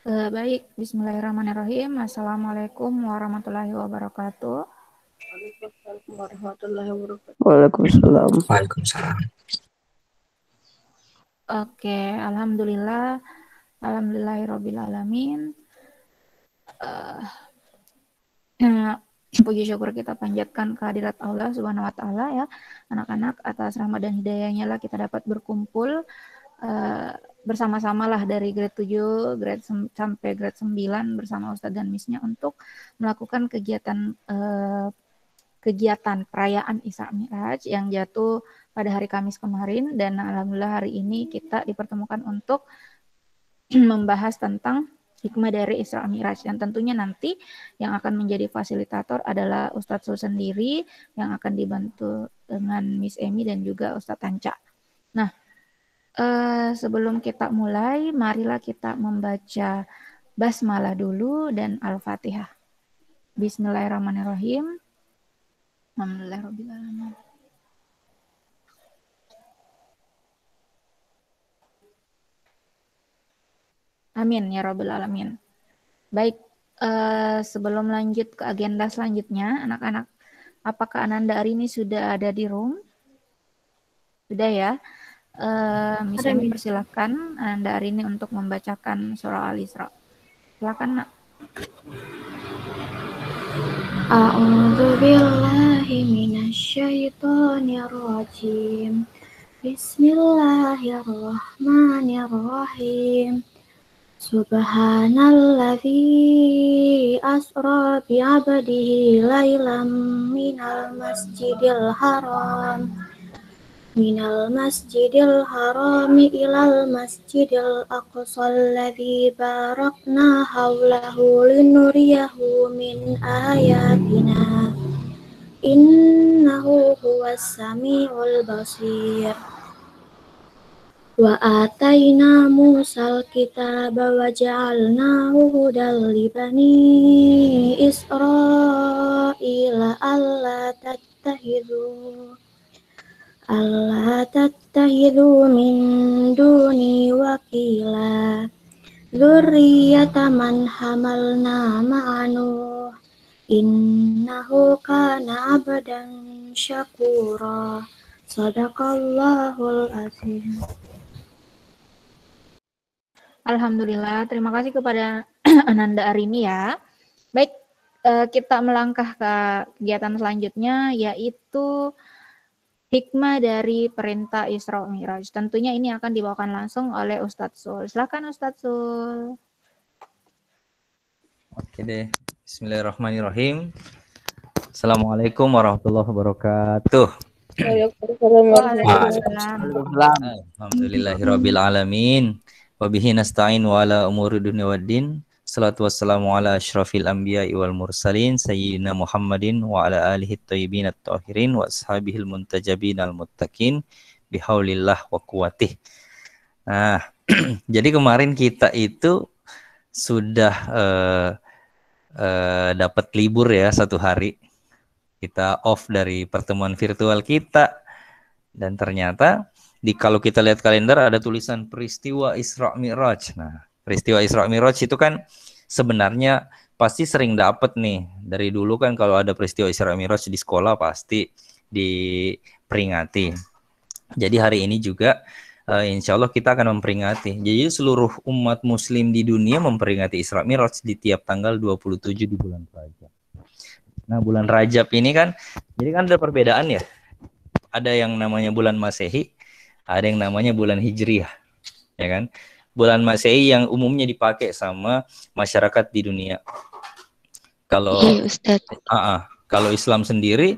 Baik, bismillahirrahmanirrahim. Assalamualaikum warahmatullahi wabarakatuh. Waalaikumsalam warahmatullahi wabarakatuh. Waalaikumsalam. Waalaikumsalam. Oke, alhamdulillah. Alhamdulillahirabbil alamin. Puji syukur kita panjatkan kehadirat Allah Subhanahu wa taala ya. Anak-anak, atas rahmat dan hidayahnya lah kita dapat berkumpul bersama-sama lah dari grade 7 sampai grade 9 bersama Ustadz dan Misnya untuk melakukan kegiatan perayaan Isra Mi'raj yang jatuh pada hari Kamis kemarin, dan alhamdulillah hari ini kita dipertemukan untuk membahas tentang hikmah dari Isra Mi'raj, dan tentunya nanti yang akan menjadi fasilitator adalah Ustadz Sul sendiri yang akan dibantu dengan Miss Emi dan juga Ustadz Tanca. Nah, sebelum kita mulai, marilah kita membaca basmalah dulu dan Al-Fatihah. Bismillahirrahmanirrahim. Alhamdulillahirabbil alamin. Amin ya rabbal alamin. Baik, sebelum lanjut ke agenda selanjutnya, anak-anak, apakah Ananda hari ini sudah ada di room? Sudah ya. Miss Emi persilahkan Ananda hari ini untuk membacakan surah Al-Isra. Silakan, Nak. A'udzu billahi minasyaitonir rajim. Bismillahirrahmanirrahim. Subhanalladzi asra bi'abdihi lailam minal masjidil harami ilal masjidil aqsal ladzi barakna haulahu linuriyahu min ayatina innahu huwas samiul basir. Wa ataina Musal kitaba wa ja'alnahu hudal li bani Israila alla tattakhidhu min duni wakila dzurriyyata man hamalna ma'anu innahu kana abdan syakura. Shadaqallahul azim. Alhamdulillah, terima kasih kepada Ananda Arini ya. Baik, kita melangkah ke kegiatan selanjutnya, yaitu hikmah dari perintah Isra Mi'raj. Tentunya ini akan dibawakan langsung oleh Ustadz Sul. Silakan Ustadz Sul. Oke deh, bismillahirrahmanirrahim. Assalamualaikum warahmatullahi wabarakatuh. Alhamdulillahirabbil alamin. Wa bihi nasta'in wa ala umuri dunya waddin. Salatu wassalamu ala asyrafil anbiya'i wal mursalin sayyidina Muhammadin wa ala alihi thayyibin at-tahirin wa ashabihil muntajabin al-muttaqin bihaulillah wa quwwatih. Nah, jadi kemarin kita itu sudah dapat libur ya 1 hari. Kita off dari pertemuan virtual kita, dan ternyata kalau kita lihat kalender ada tulisan peristiwa Isra Mi'raj. Nah, peristiwa Isra Mi'raj itu kan sebenarnya pasti sering dapat nih. Dari dulu kan kalau ada peristiwa Isra Mi'raj di sekolah pasti diperingati. Jadi hari ini juga insya Allah kita akan memperingati. Jadi seluruh umat muslim di dunia memperingati Isra Mi'raj di tiap tanggal 27 di bulan Rajab. Nah, bulan Rajab ini kan, jadi kan ada perbedaan ya. Ada yang namanya bulan Masehi, ada yang namanya bulan Hijriah, ya kan? Bulan Masehi yang umumnya dipakai sama masyarakat di dunia. Kalau kalau Islam sendiri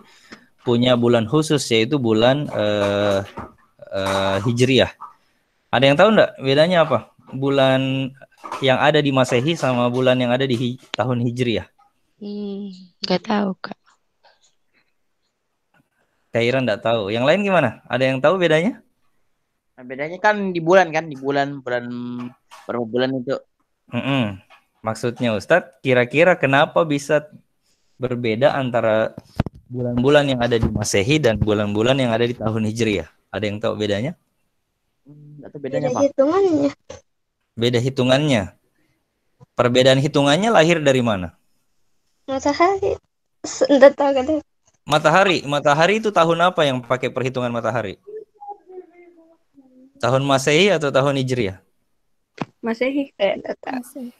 punya bulan khusus, yaitu bulan Hijriah. Ada yang tahu enggak bedanya apa? Bulan yang ada di Masehi sama bulan yang ada di tahun Hijriah? Nggak tahu, Kak. Kairan enggak tahu. Yang lain gimana? Ada yang tahu bedanya? Nah, bedanya kan di bulan berapa bulan itu? Maksudnya Ustadz, kira-kira kenapa bisa berbeda antara bulan-bulan yang ada di Masehi dan bulan-bulan yang ada di tahun Hijriah? Ada yang tahu bedanya? Nggak tahu bedanya apa. hitungannya. Beda hitungannya. Perbedaan hitungannya lahir dari mana? Matahari. Enggak tahu kan. Matahari itu tahun apa yang pakai perhitungan matahari? Tahun Masehi atau tahun Hijriah? Masehi enggak tahu.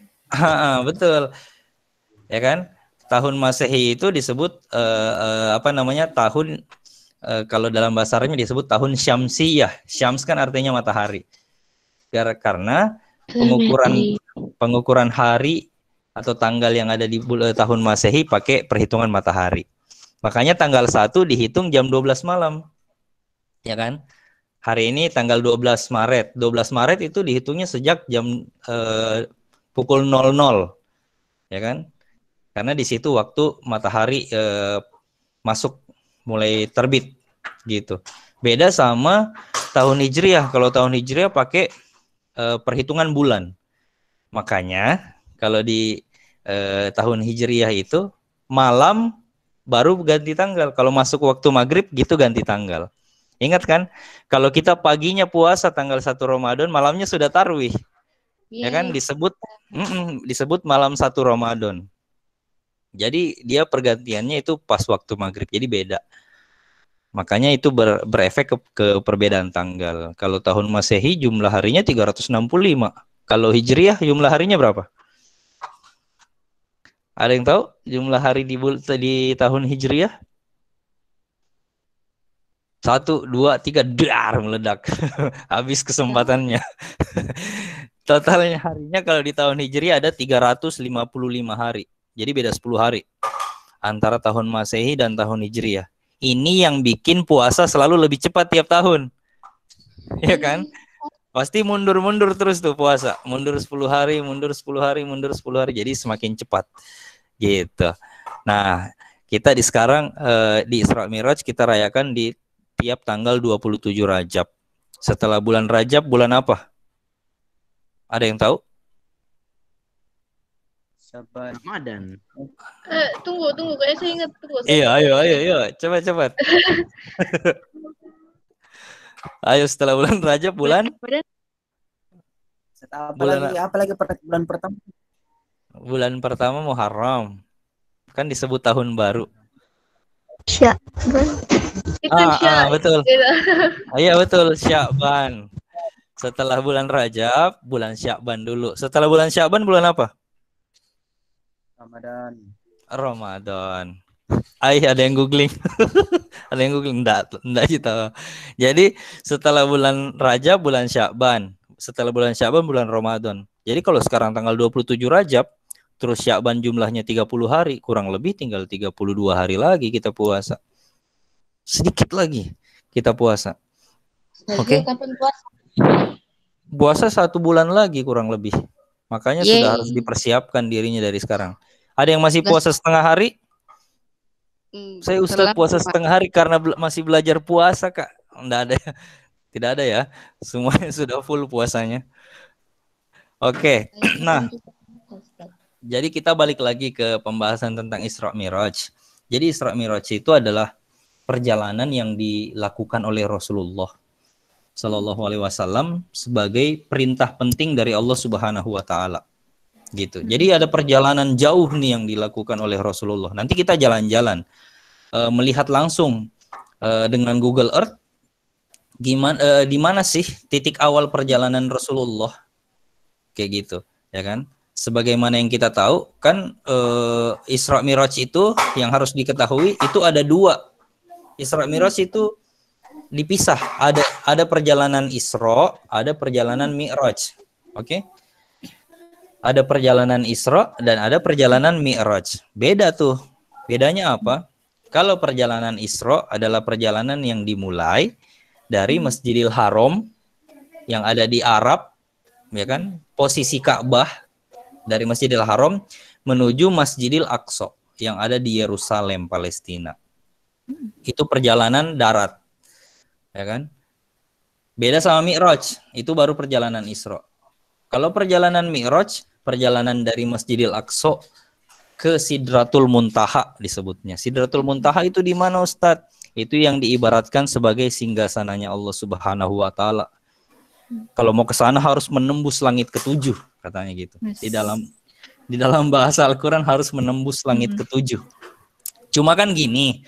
Betul. Ya kan? Tahun Masehi itu disebut apa namanya? Tahun kalau dalam bahasa Arabnya disebut tahun Syamsiyah. Syams kan artinya matahari. Karena pengukuran hari atau tanggal yang ada di tahun Masehi pakai perhitungan matahari. Makanya tanggal 1 dihitung jam 12 malam. Ya kan? Hari ini tanggal 12 Maret. 12 Maret itu dihitungnya sejak jam pukul 00. Ya kan? Karena di situ waktu matahari masuk mulai terbit gitu. Beda sama tahun Hijriah. Kalau tahun Hijriah pakai perhitungan bulan. Makanya kalau di tahun Hijriah itu malam baru ganti tanggal. Kalau masuk waktu maghrib gitu ganti tanggal. Ingat kan? Kalau kita paginya puasa tanggal 1 Ramadan, malamnya sudah tarwih. Ya kan? Disebut malam 1 Ramadan. Jadi dia pergantiannya itu pas waktu maghrib. Jadi beda. Makanya itu berefek ke perbedaan tanggal. Kalau tahun Masehi jumlah harinya 365. Kalau Hijriah jumlah harinya berapa? Ada yang tahu jumlah hari di tahun Hijriah? 1, 2, 3, dar meledak. Habis kesempatannya. Totalnya harinya kalau di tahun Hijriah ada 355 hari. Jadi beda 10 hari antara tahun Masehi dan tahun Hijriah. Ini yang bikin puasa selalu lebih cepat tiap tahun. Ya kan? Pasti mundur-mundur terus tuh puasa. Mundur 10 hari, mundur 10 hari, mundur 10 hari. Jadi semakin cepat. Gitu. Nah, kita sekarang di Isra Mi'raj kita rayakan di tiap tanggal 27 Rajab. Setelah bulan Rajab, bulan apa? Ada yang tahu? Ramadan. Tunggu, kayak saya ingat. Iya, ayo. Cepat. Ayo setelah bulan Rajab, bulan Apalagi bulan pertama? Bulan pertama Muharram. Kan disebut tahun baru. Sya'ban. Betul. Iya betul, Sya'ban. Setelah bulan Rajab, bulan Sya'ban dulu. Setelah bulan Sya'ban, bulan apa? Ramadan. Ada yang googling. Ada yang googling. Enggak gitu. Jadi setelah bulan Rajab, bulan Sya'ban. Setelah bulan Sya'ban, bulan Ramadan. Jadi kalau sekarang tanggal 27 Rajab, terus Sya'ban jumlahnya 30 hari, kurang lebih tinggal 32 hari lagi kita puasa. Sedikit lagi kita puasa. Oke. Kapan puasa? Puasa 1 bulan lagi kurang lebih. Makanya sudah harus dipersiapkan dirinya dari sekarang. Ada yang masih puasa setengah hari? Saya Ustadz puasa setengah hari karena masih belajar puasa, Kak. Enggak ada. Tidak ada ya. Semuanya sudah full puasanya. Oke. Nah, jadi kita balik lagi ke pembahasan tentang Isra Mi'raj. Jadi Isra Mi'raj itu adalah perjalanan yang dilakukan oleh Rasulullah Shallallahu Alaihi Wasallam sebagai perintah penting dari Allah Subhanahu Wa Taala. Gitu. Jadi ada perjalanan jauh nih yang dilakukan oleh Rasulullah. Nanti kita jalan-jalan, melihat langsung dengan Google Earth di mana sih titik awal perjalanan Rasulullah, kayak gitu, ya kan? Sebagaimana yang kita tahu kan Isra Mi'raj itu yang harus diketahui itu ada 2. Isra Mi'raj itu dipisah. Ada perjalanan Isra, ada perjalanan Mi'raj. Oke? Ada perjalanan Isra dan ada perjalanan Mi'raj. Beda tuh. Bedanya apa? Kalau perjalanan Isra adalah perjalanan yang dimulai dari Masjidil Haram yang ada di Arab, ya kan? Posisi Ka'bah dari Masjidil Haram menuju Masjidil Aqsa yang ada di Yerusalem, Palestina. Itu perjalanan darat. Ya kan? Beda sama Mi'raj, itu baru perjalanan Isra. Kalau perjalanan Mi'raj, perjalanan dari Masjidil Aqsa ke Sidratul Muntaha disebutnya. Sidratul Muntaha itu di mana, Ustadz? Itu yang diibaratkan sebagai singgasananya Allah Subhanahu Wa Taala. Kalau mau ke sana harus menembus langit ketujuh, katanya gitu. Yes. Di dalam bahasa Al-Quran harus menembus langit ketujuh. Cuma kan gini,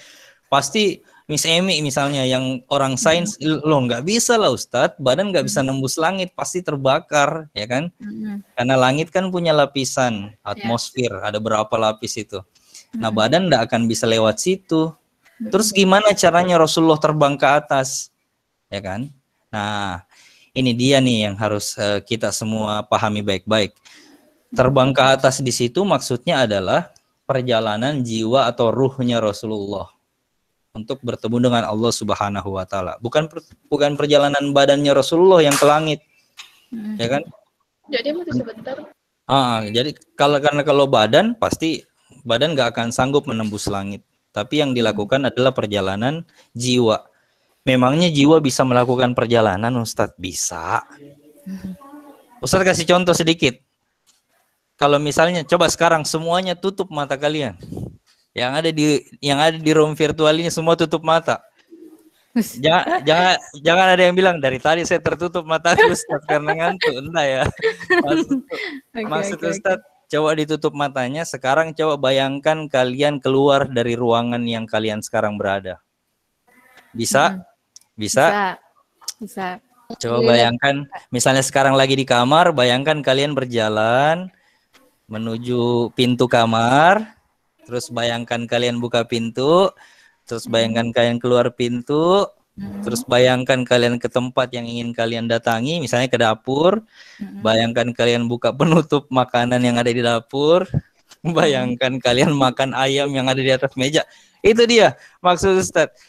pasti Miss Emi misalnya yang orang sains, lo nggak bisa lah Ustadz, badan nggak bisa nembus langit, pasti terbakar, ya kan? Karena langit kan punya lapisan atmosfer, ada berapa lapis itu. Nah badan nggak akan bisa lewat situ. Terus gimana caranya Rasulullah terbang ke atas, ya kan? Nah ini dia nih yang harus kita semua pahami baik-baik. Terbang ke atas di situ maksudnya adalah perjalanan jiwa atau ruhnya Rasulullah untuk bertemu dengan Allah Subhanahu wa taala. Bukan perjalanan badannya Rasulullah yang ke langit. Ya kan? Jadi masih sebentar. Jadi kalau badan pasti badan nggak akan sanggup menembus langit. Tapi yang dilakukan adalah perjalanan jiwa. Memangnya jiwa bisa melakukan perjalanan, Ustadz? Bisa. Ustadz kasih contoh sedikit. Kalau misalnya coba sekarang semuanya tutup mata kalian. Yang ada di room virtual ini semua tutup mata. Jangan ada yang bilang dari tadi saya tertutup mata Ustadz karena ngantuk. Entah ya. Maksud Ustadz, coba ditutup matanya. Sekarang coba bayangkan kalian keluar dari ruangan yang kalian sekarang berada. Bisa? Bisa. Coba bayangkan, misalnya sekarang lagi di kamar, bayangkan kalian berjalan menuju pintu kamar, terus bayangkan kalian buka pintu, terus bayangkan kalian keluar pintu, terus bayangkan kalian ke tempat yang ingin kalian datangi, misalnya ke dapur, bayangkan kalian buka penutup makanan yang ada di dapur, bayangkan kalian makan ayam yang ada di atas meja. Itu dia maksud Ustadz.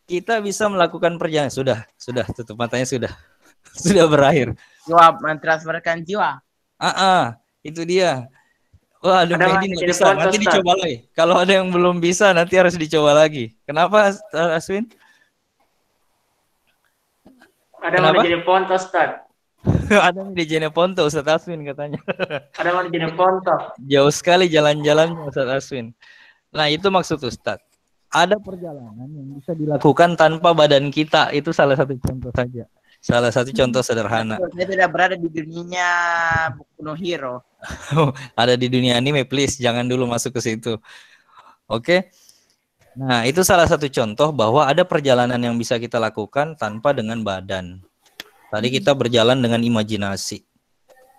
Kita bisa melakukan perjalanan. Sudah tutup matanya, sudah berakhir. Jiwa, mentransferkan jiwa. Itu dia. Wah, Mehdi nggak bisa. Nanti dicoba lagi. Kalau ada yang belum bisa, nanti harus dicoba lagi. Kenapa, Aswin? Ada mau jadi ponto, Ustaz. Ada di Jeneponto, Ustaz Aswin katanya. Ada mau jadi ponto. Jauh sekali jalan-jalan Ustaz Aswin. Nah, itu maksud Ustaz. Ada perjalanan yang bisa dilakukan tanpa badan kita. Itu salah satu contoh saja. Salah satu contoh sederhana. Saya tidak berada di dunia Boku no Hero. Ada di dunia anime, please. Jangan dulu masuk ke situ. Oke. Nah, itu salah satu contoh bahwa ada perjalanan yang bisa kita lakukan tanpa dengan badan. Tadi kita berjalan dengan imajinasi.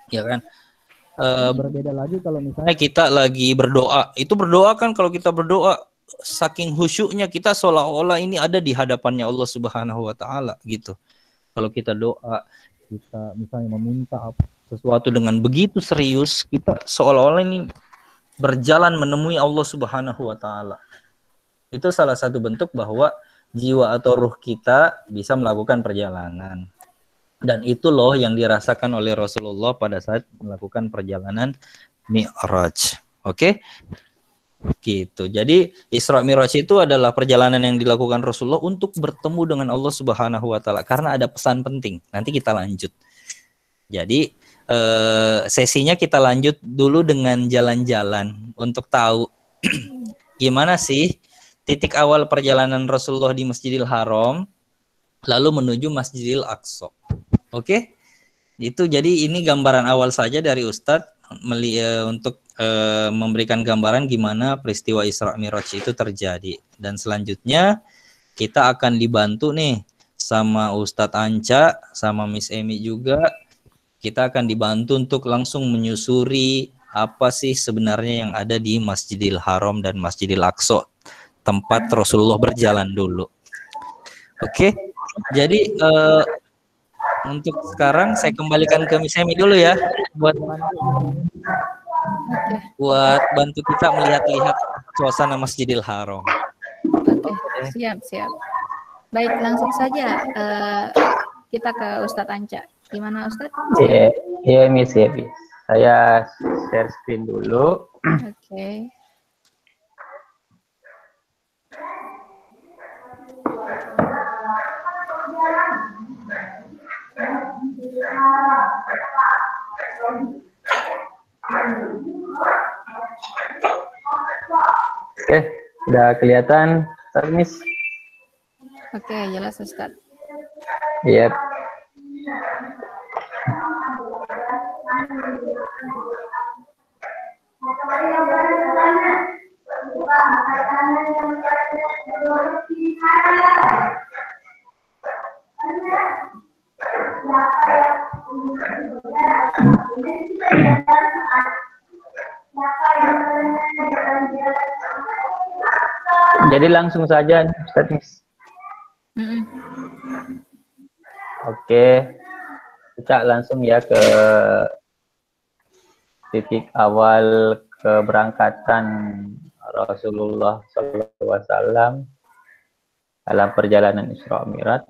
Ya kan? Berbeda lagi kalau misalnya kita lagi berdoa. Itu berdoa kan, kalau kita berdoa saking khusyuknya kita seolah-olah ini ada di hadapannya Allah Subhanahu wa taala gitu. Kalau kita doa, kita misalnya meminta sesuatu dengan begitu serius, kita seolah-olah ini berjalan menemui Allah Subhanahu wa taala. Itu salah satu bentuk bahwa jiwa atau ruh kita bisa melakukan perjalanan. Dan itu loh yang dirasakan oleh Rasulullah pada saat melakukan perjalanan Mi'raj. Oke? Gitu. Jadi Isra Mi'raj itu adalah perjalanan yang dilakukan Rasulullah untuk bertemu dengan Allah Subhanahu wa taala karena ada pesan penting. Nanti kita lanjut. Jadi sesinya kita lanjut dulu dengan jalan-jalan untuk tahu gimana sih titik awal perjalanan Rasulullah di Masjidil Haram lalu menuju Masjidil Aqsa. Oke? Itu jadi ini gambaran awal saja dari Ustadz untuk memberikan gambaran gimana peristiwa Isra Mi'raj itu terjadi. Dan selanjutnya kita akan dibantu nih sama Ustadz Anca, sama Miss Emi juga. Kita akan dibantu untuk langsung menyusuri apa sih sebenarnya yang ada di Masjidil Haram dan Masjidil Aqsa, tempat Rasulullah berjalan dulu. Oke, jadi untuk sekarang saya kembalikan ke Miss Emi dulu ya buat bantu kita melihat-lihat suasana Masjidil Haram. Oke, siap. Baik, langsung saja kita ke Ustadz Anca. Gimana Ustadz? Iya, Miss Evi. Saya share screen dulu. Oke. Oke, udah kelihatan, Miss? Oke, jelas Ustadz. Iya. Jadi langsung saja Ustaz Mis. Mm-mm. Oke, kita langsung ya ke titik awal keberangkatan Rasulullah SAW dalam perjalanan Isra Mi'raj.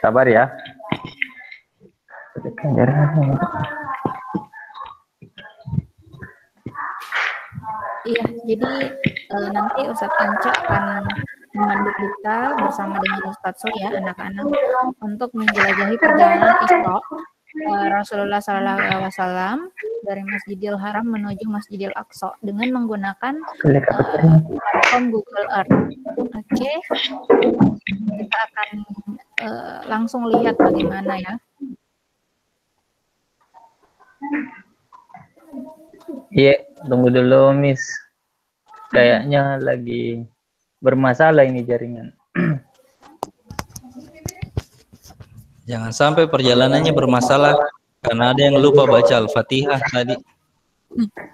Sabar ya. Iya, jadi nanti Ustadz Anca akan memandu kita bersama dengan Ustadz Sul ya, anak-anak, untuk menjelajahi perjalanan Isra Rasulullah SAW dari Masjidil Haram menuju Masjidil Aqsa dengan menggunakan platform Google Earth. Oke, kita akan langsung lihat bagaimana ya. Iya, tunggu dulu Miss. Kayaknya lagi bermasalah ini jaringan. Jangan sampai perjalanannya bermasalah karena ada yang lupa baca Al-Fatihah tadi.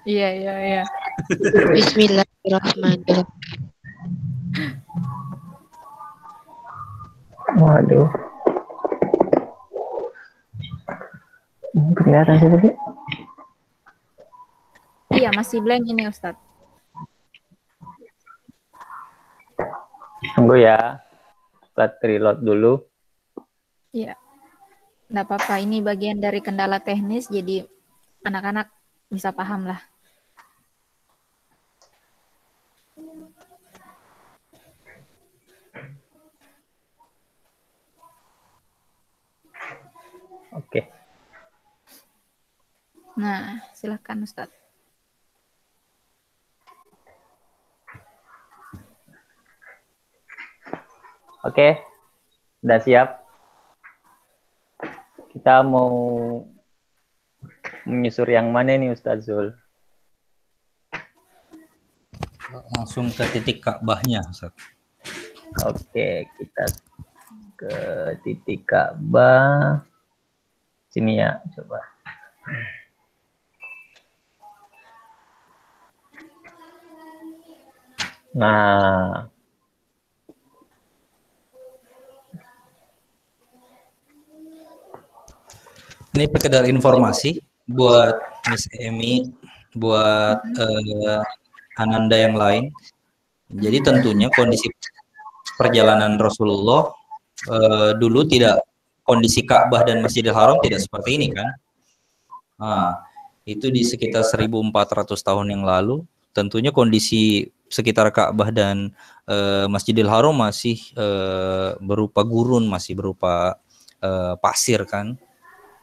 Iya. Bismillahirrahmanirrahim. Waduh. Kelihatan sih tadi? Iya, masih blank ini Ustadz. Tunggu ya. Kita reload dulu. Iya, nggak apa-apa. Ini bagian dari kendala teknis, jadi anak-anak bisa paham lah. Oke. Nah, silakan Ustadz. Oke. Udah siap. Kita mau menyusur yang mana nih Ustaz Zul? Langsung ke titik Ka'bahnya, Ustaz. Oke, kita ke titik Ka'bah. Sini ya, coba. Nah, ini sekedar informasi buat Miss Emi, buat Ananda yang lain. Jadi tentunya kondisi perjalanan Rasulullah dulu tidak, kondisi Ka'bah dan Masjidil Haram tidak seperti ini kan. Nah, itu di sekitar 1400 tahun yang lalu. Tentunya kondisi sekitar Ka'bah dan Masjidil Haram masih berupa gurun, masih berupa pasir kan.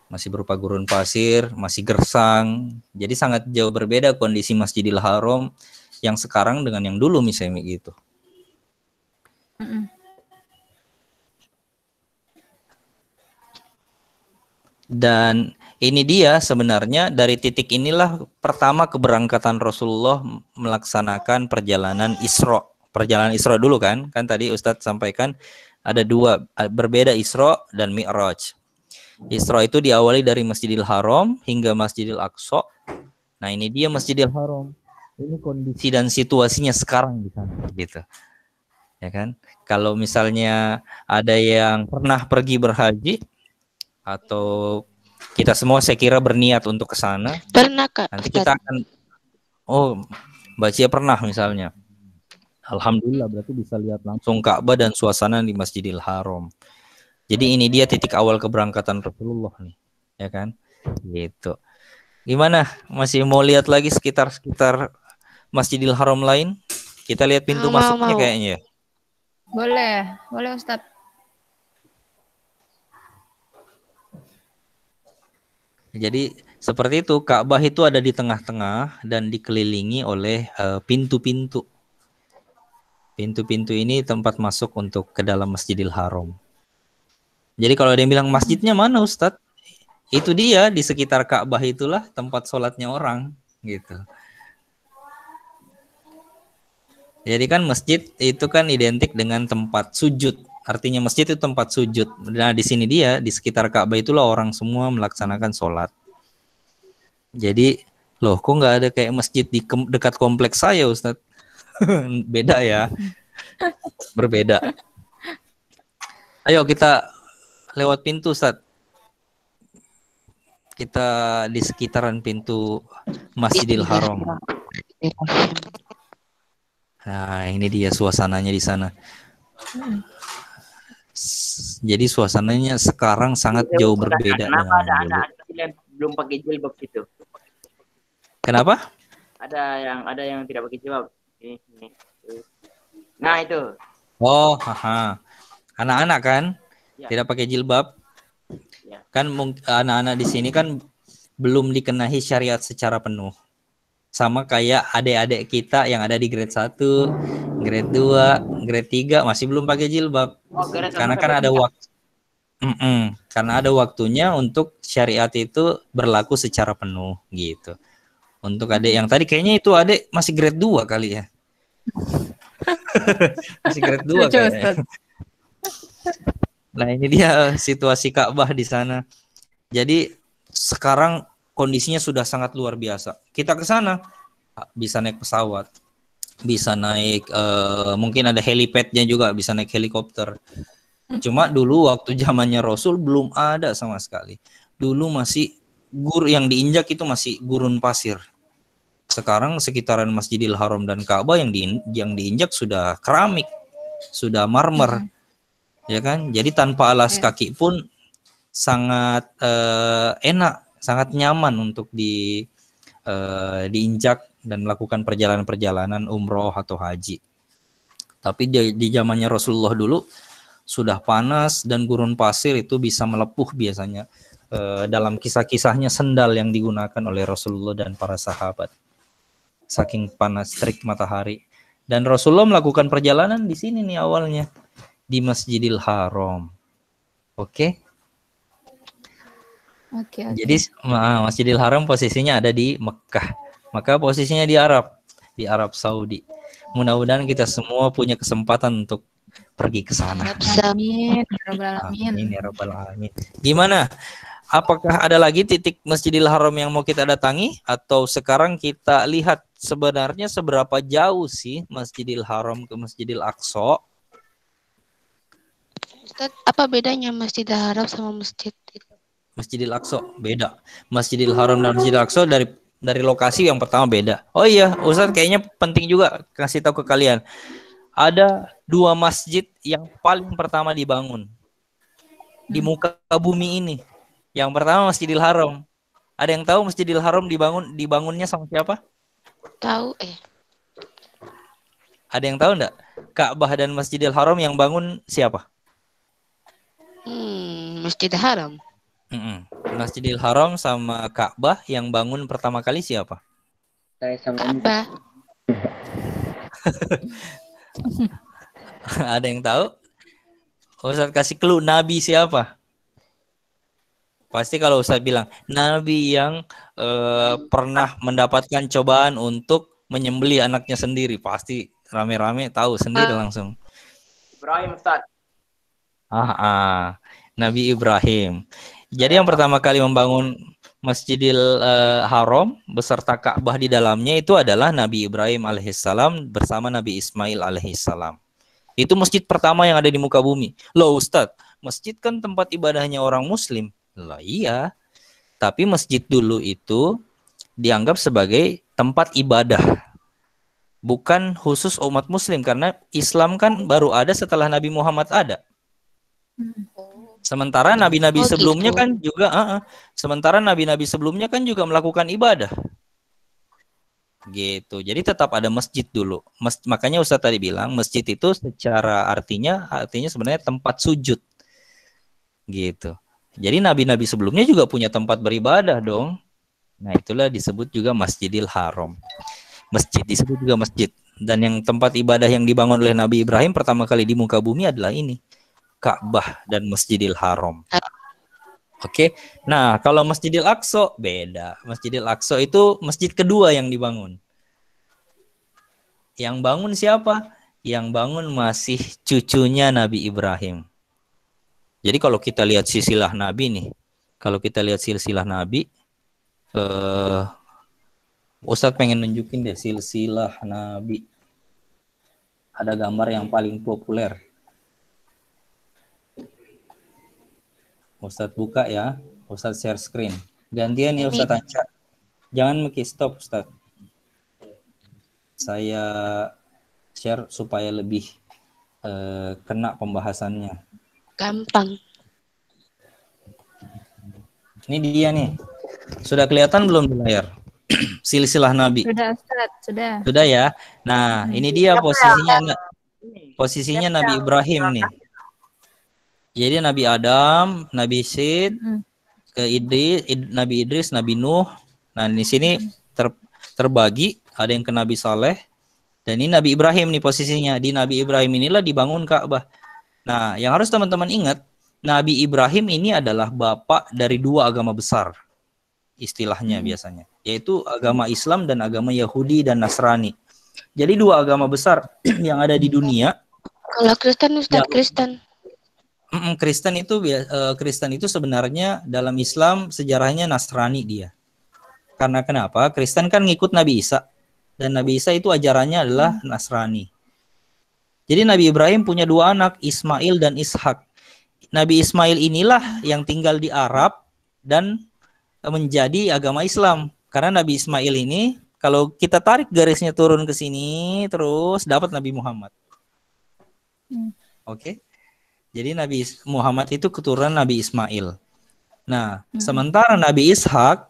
Masih berupa gurun pasir, masih gersang. Jadi sangat jauh berbeda kondisi Masjidil Haram yang sekarang dengan yang dulu misalnya gitu. Dan ini dia sebenarnya dari titik inilah pertama keberangkatan Rasulullah melaksanakan perjalanan Isra. Perjalanan Isra dulu kan tadi Ustadz sampaikan ada dua, berbeda Isra dan Mi'raj. Isra itu diawali dari Masjidil Haram hingga Masjidil Aqsa. Nah, ini dia Masjidil Haram. Ini kondisi dan situasinya sekarang di sana gitu. Ya kan? Kalau misalnya ada yang pernah pergi berhaji atau kita semua saya kira berniat untuk ke sana. Pernah Kak. Nanti kita akan Mbak Cia pernah misalnya. Alhamdulillah berarti bisa lihat langsung Ka'bah dan suasana di Masjidil Haram. Jadi ini dia titik awal keberangkatan Rasulullah nih, ya kan? Gitu. Gimana? Masih mau lihat lagi sekitar Masjidil Haram lain? Kita lihat pintu masuknya kayaknya ya. Boleh Ustadz. Jadi seperti itu, Ka'bah itu ada di tengah-tengah dan dikelilingi oleh pintu-pintu. Pintu-pintu ini tempat masuk untuk ke dalam Masjidil Haram. Jadi kalau ada yang bilang masjidnya mana Ustadz? Itu dia di sekitar Ka'bah itulah tempat sholatnya orang gitu. Jadi kan masjid itu kan identik dengan tempat sujud. Artinya masjid itu tempat sujud. Nah di sini dia di sekitar Ka'bah itulah orang semua melaksanakan sholat. Jadi loh kok nggak ada kayak masjid di dekat kompleks saya Ustadz? Beda ya. Berbeda. Ayo kita lewat pintu Ustadz. Kita di sekitaran pintu Masjidil Haram. Nah, ini dia suasananya di sana. Jadi suasananya sekarang sangat jauh berbeda dengan Kenapa ada dulu. anak kecil yang belum pakai jilbab gitu? Kenapa? Ada yang tidak pakai jilbab. Ini. Nah, itu. Oh, haha. Anak-anak kan Ya. tidak pakai jilbab. Ya. Kan anak-anak di sini kan belum dikenahi syariat secara penuh. Sama kayak adik-adik kita yang ada di grade 1, grade 2, grade 3 masih belum pakai jilbab. Oh, Karena kan ada waktu. Karena ada waktunya untuk syariat itu berlaku secara penuh gitu. Untuk adik yang tadi kayaknya itu adik masih grade 2 kali ya. Masih grade 2 kayaknya. Nah, ini dia situasi Ka'bah di sana. Jadi sekarang kondisinya sudah sangat luar biasa. Kita ke sana bisa naik pesawat, bisa naik mungkin ada helipadnya juga, bisa naik helikopter. Cuma dulu waktu zamannya Rasul belum ada sama sekali. Dulu masih yang diinjak itu masih gurun pasir. Sekarang sekitaran Masjidil Haram dan Ka'bah yang diinjak sudah keramik, sudah marmer. Ya kan? Jadi tanpa alas kaki pun sangat enak, sangat nyaman untuk diinjak dan melakukan perjalanan-perjalanan umroh atau haji. Tapi di zamannya Rasulullah dulu sudah panas dan gurun pasir itu bisa melepuh biasanya. Dalam kisah-kisahnya sendal yang digunakan oleh Rasulullah dan para sahabat. Saking panas terik matahari. Dan Rasulullah melakukan perjalanan di sini nih awalnya. Di Masjidil Haram. Oke. Jadi Masjidil Haram posisinya ada di Mekah. Maka posisinya di Arab Saudi. Mudah-mudahan kita semua punya kesempatan untuk pergi ke sana. Amin. Amin ya rabbal alamin. Gimana? Apakah ada lagi titik Masjidil Haram yang mau kita datangi? Atau sekarang kita lihat sebenarnya seberapa jauh sih Masjidil Haram ke Masjidil Aqsa? Ustaz, apa bedanya Masjidil Haram sama masjid itu? Masjidil Aqsa beda. Masjidil Haram dan Masjidil Aqsa dari lokasi yang pertama beda. Oh iya, Ustaz kayaknya penting juga kasih tahu ke kalian. Ada 2 masjid yang paling pertama dibangun di muka bumi ini. Yang pertama Masjidil Haram. Ada yang tahu Masjidil Haram dibangunnya sama siapa? Tahu Ada yang tahu enggak? Ka'bah dan Masjidil Haram yang bangun siapa? Masjidil Haram. Masjidil Haram sama Ka'bah yang bangun pertama kali siapa? Saya sama Ka'bah. Ada yang tahu? Ustaz kasih clue, Nabi siapa? Pasti kalau Ustaz bilang Nabi yang pernah mendapatkan cobaan untuk menyembelih anaknya sendiri, pasti rame-rame tahu sendiri langsung. Ibrahim Ustaz. Nabi Ibrahim. Jadi yang pertama kali membangun Masjidil Haram beserta Ka'bah di dalamnya itu adalah Nabi Ibrahim alaihissalam bersama Nabi Ismail alaihissalam. Itu masjid pertama yang ada di muka bumi. Loh Ustadz, masjid kan tempat ibadahnya orang Muslim. Lah iya, tapi masjid dulu itu dianggap sebagai tempat ibadah. Bukan khusus umat Muslim, karena Islam kan baru ada setelah Nabi Muhammad ada. Sementara nabi-nabi Oh, sebelumnya gitu. kan juga, sementara nabi-nabi sebelumnya kan juga melakukan ibadah. Gitu. Jadi tetap ada masjid dulu. Makanya Ustadz tadi bilang masjid itu secara artinya sebenarnya tempat sujud. Gitu. Jadi nabi-nabi sebelumnya juga punya tempat beribadah dong. Nah, itulah disebut juga Masjidil Haram. Masjid disebut juga masjid. Dan yang tempat ibadah yang dibangun oleh Nabi Ibrahim pertama kali di muka bumi adalah ini, Ka'bah dan Masjidil Haram. Oke. Nah, kalau Masjidil Aqsa beda. Masjidil Aqsa itu masjid kedua yang dibangun. Yang bangun siapa? Yang bangun masih cucunya Nabi Ibrahim. Jadi kalau kita lihat silsilah Nabi nih, Ustadz pengen nunjukin deh silsilah Nabi. Ada gambar yang paling populer. Ustadz buka ya, Ustadz share screen. Gantian ya Ustadz Anca. Jangan mesti stop Ustadz. Saya share supaya lebih kena pembahasannya. Gampang. Ini dia nih. Sudah kelihatan belum di layar? Silsilah Nabi. Sudah, Ustaz, sudah. Sudah ya. Nah, ini dia posisinya Nabi Ibrahim nih. Jadi Nabi Adam, Nabi Syed, Nabi Idris, Nabi Nuh. Nah, di sini terbagi, ada yang ke Nabi Saleh, dan ini Nabi Ibrahim nih posisinya. Di Nabi Ibrahim inilah dibangun Ka'bah. Nah, yang harus teman-teman ingat, Nabi Ibrahim ini adalah bapak dari dua agama besar, istilahnya biasanya, yaitu agama Islam dan agama Yahudi dan Nasrani. Jadi dua agama besar yang ada di dunia. Kalau Kristen, Ustadz Kristen. Kristen itu sebenarnya dalam Islam sejarahnya Nasrani dia. Karena kenapa? Kristen kan ngikut Nabi Isa, dan Nabi Isa itu ajarannya adalah Nasrani. Jadi Nabi Ibrahim punya dua anak, Ismail dan Ishak. Nabi Ismail inilah yang tinggal di Arab dan menjadi agama Islam. Karena Nabi Ismail ini, kalau kita tarik garisnya turun ke sini, terus dapat Nabi Muhammad. Oke. Jadi Nabi Muhammad itu keturunan Nabi Ismail. Nah, sementara Nabi Ishak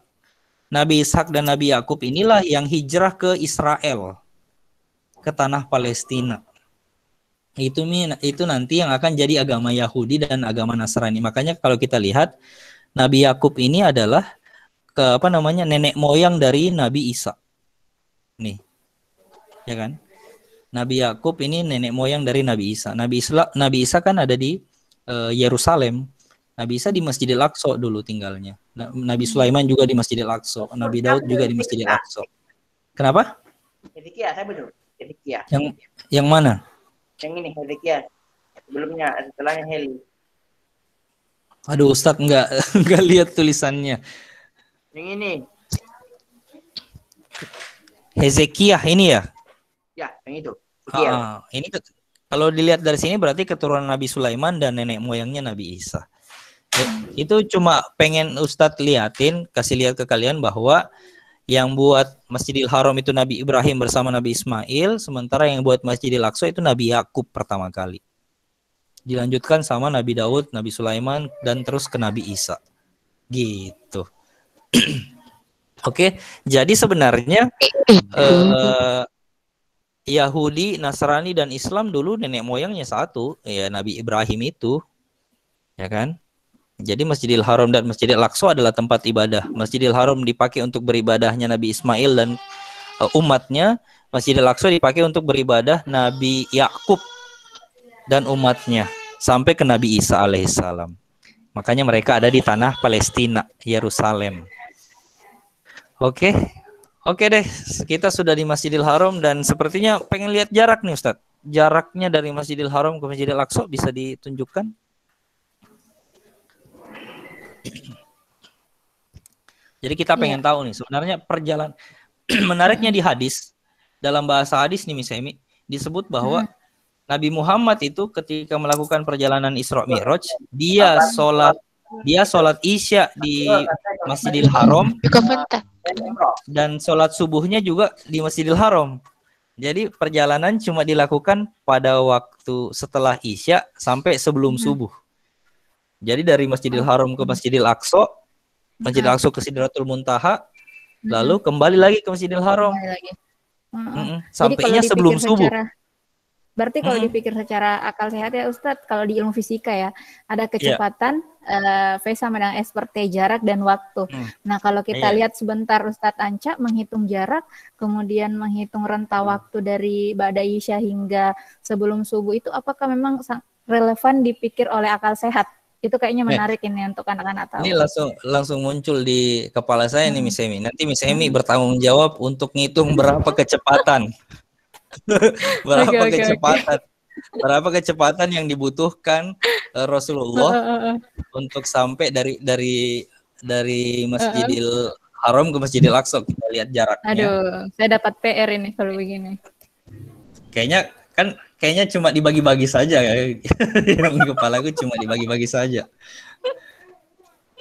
dan Nabi Yakub inilah yang hijrah ke Israel, ke tanah Palestina. Itu nanti yang akan jadi agama Yahudi dan agama Nasrani. Makanya kalau kita lihat Nabi Yakub ini adalah nenek moyang dari Nabi Isa. Nih. Ya kan? Nabi Yakub ini nenek moyang dari Nabi Isa. Nabi Isa kan ada di Yerusalem. Nabi Isa di Masjidil Aqsa dulu tinggalnya. Nabi Sulaiman juga di Masjidil Aqsa. Nabi Daud juga di Masjidil Aqsa. Kenapa? Hezekiah, saya betul. Hezekiah. Yang mana? Yang ini Hezekiah. Sebelumnya, setelahnya Heli. Aduh, Ustadz nggak lihat tulisannya. Yang ini. Hezekiah ini ya? Ya, yang itu. Ini kalau dilihat dari sini berarti keturunan Nabi Sulaiman dan nenek moyangnya Nabi Isa. Itu cuma pengen Ustadz kasih lihat ke kalian bahwa yang buat Masjidil Haram itu Nabi Ibrahim bersama Nabi Ismail, sementara yang buat Masjidil Aqsa itu Nabi Yakub pertama kali. Dilanjutkan sama Nabi Daud, Nabi Sulaiman, dan terus ke Nabi Isa. Gitu. Oke, jadi sebenarnya Yahudi, Nasrani, dan Islam dulu nenek moyangnya satu, ya Nabi Ibrahim itu, ya kan? Jadi Masjidil Haram dan Masjidil Aqsa adalah tempat ibadah. Masjidil Haram dipakai untuk beribadahnya Nabi Ismail dan umatnya. Masjidil Aqsa dipakai untuk beribadah Nabi Yakub dan umatnya sampai ke Nabi Isa alaihissalam. Makanya mereka ada di tanah Palestina, Yerusalem. Oke deh, kita sudah di Masjidil Haram dan sepertinya pengen lihat jarak nih Ustadz. Jaraknya dari Masjidil Haram ke Masjidil Aqsa bisa ditunjukkan? Jadi kita pengen tahu nih sebenarnya perjalanan menariknya di hadis, dalam bahasa hadis nih Miss Emi, disebut bahwa Nabi Muhammad itu ketika melakukan perjalanan Isra Mi'raj, dia sholat Isya di Masjidil Haram dan sholat subuhnya juga di Masjidil Haram. Jadi perjalanan cuma dilakukan pada waktu setelah Isya sampai sebelum subuh. Jadi dari Masjidil Haram ke Masjidil Aqsa, Masjidil Aqsa ke Sidratul Muntaha, lalu kembali lagi ke Masjidil Haram. Kembali lagi. Jadi Sampainya kalau sebelum dipikir subuh. Berarti kalau dipikir secara akal sehat ya Ustadz, kalau di ilmu fisika ya, ada Iya. kecepatan V sama dengan S per T, jarak dan waktu. Nah kalau kita Iya. lihat sebentar Ustadz Anca menghitung jarak, kemudian menghitung rentang waktu dari Ba'da Isya hingga sebelum subuh itu apakah memang relevan dipikir oleh akal sehat? Itu kayaknya menarik ini untuk anak-anak tahu. Ini langsung muncul di kepala saya nih Miss Emi. Nanti Miss Emi bertanggung jawab untuk ngitung berapa kecepatan. Berapa kecepatan yang dibutuhkan Rasulullah untuk sampai dari Masjidil Haram ke Masjidil Aqsa. Kita lihat jaraknya. Aduh, saya dapat PR ini kalau begini. Kayaknya cuma dibagi-bagi saja ya. Yang kepalaku cuma dibagi-bagi saja.